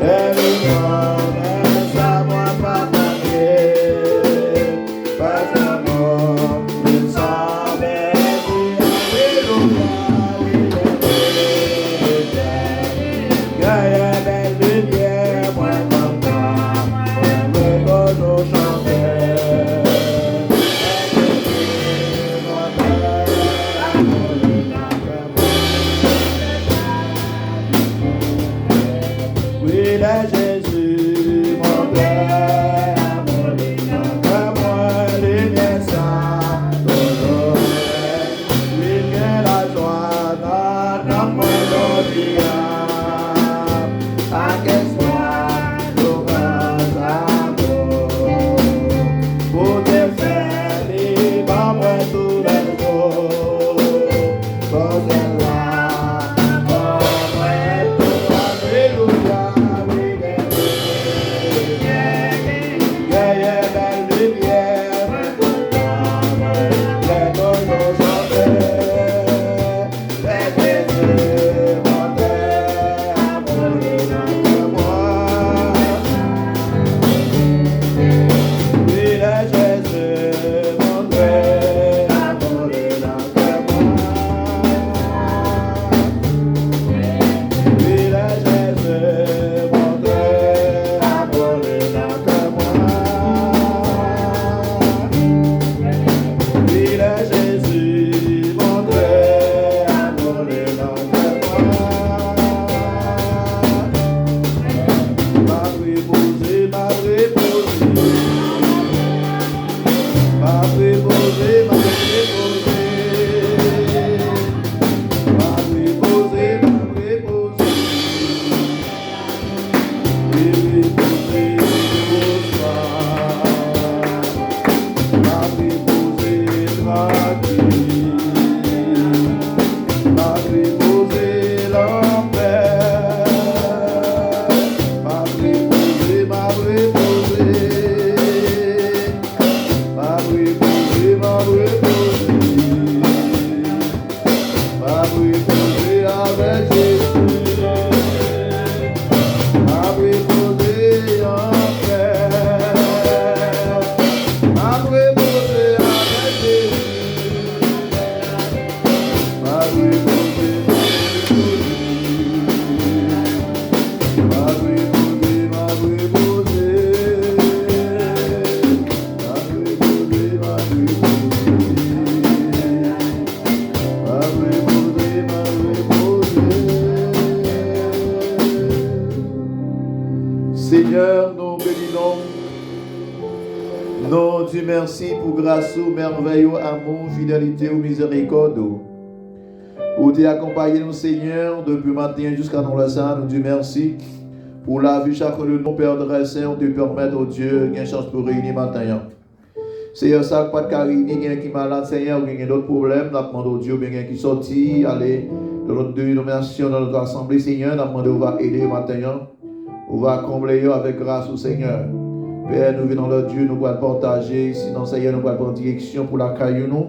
Everyone, essa voz pra bater, faz a Dieu, merci pour grâce, merveilleux amour, fidélité ou miséricorde. Où tu accompagné nous, Seigneur, depuis matin jusqu'à nous l'instant. Nous disons merci pour la vie chacun de nos Père de Saint, de permettre au Dieu une chance pour réunir matin. Seigneur, ça pas de carini, il y a qui malade, Seigneur, il y a d'autres problèmes. Nous demandons au Dieu, bien qui sorti, aller dans notre dénomination, dans notre assemblée, Seigneur. Nous demandons, on va aider matin. On va combler avec grâce au Seigneur. Père, nous venons de Dieu, nous allons partager. Sinon, Seigneur, nous allons prendre direction pour la caillou. Nous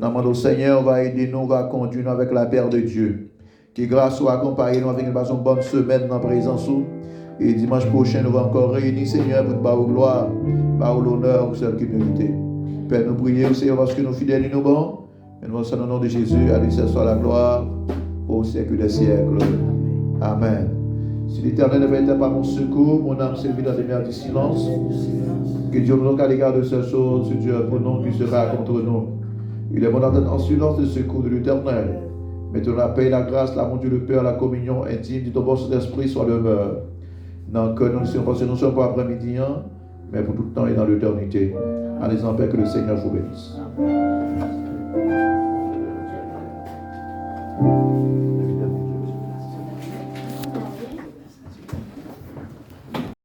demandons au Seigneur, on va aider nous, on va conduire nous avec la paix de Dieu. Que grâce soit accompagnée nous avec une bonne semaine dans la présence. Et dimanche prochain, nous allons encore réunir, Seigneur, pour te barrer gloire, barrer l'honneur, celle qui mérite. Père, nous prions, Seigneur, parce que nous fidèles et nous bons. Et nous au nom de Jésus, à lui soit la gloire au siècle des siècles. Amen. Si l'Éternel n'avait été pas mon secours, mon âme s'est vide dans les mers du silence. Que Dieu nous donne à l'égard de ces choses, Dieu pour nous qui sera contre nous. Il est bon d'entendre en silence le secours de l'Éternel. Mettons la paix, la grâce, l'amour de le Père, la communion intime du bon Saint-Esprit soit demeure. Non, que nous ne sommes pas après-midi, mais pour tout le temps et dans l'éternité. Allez en paix, que le Seigneur vous bénisse.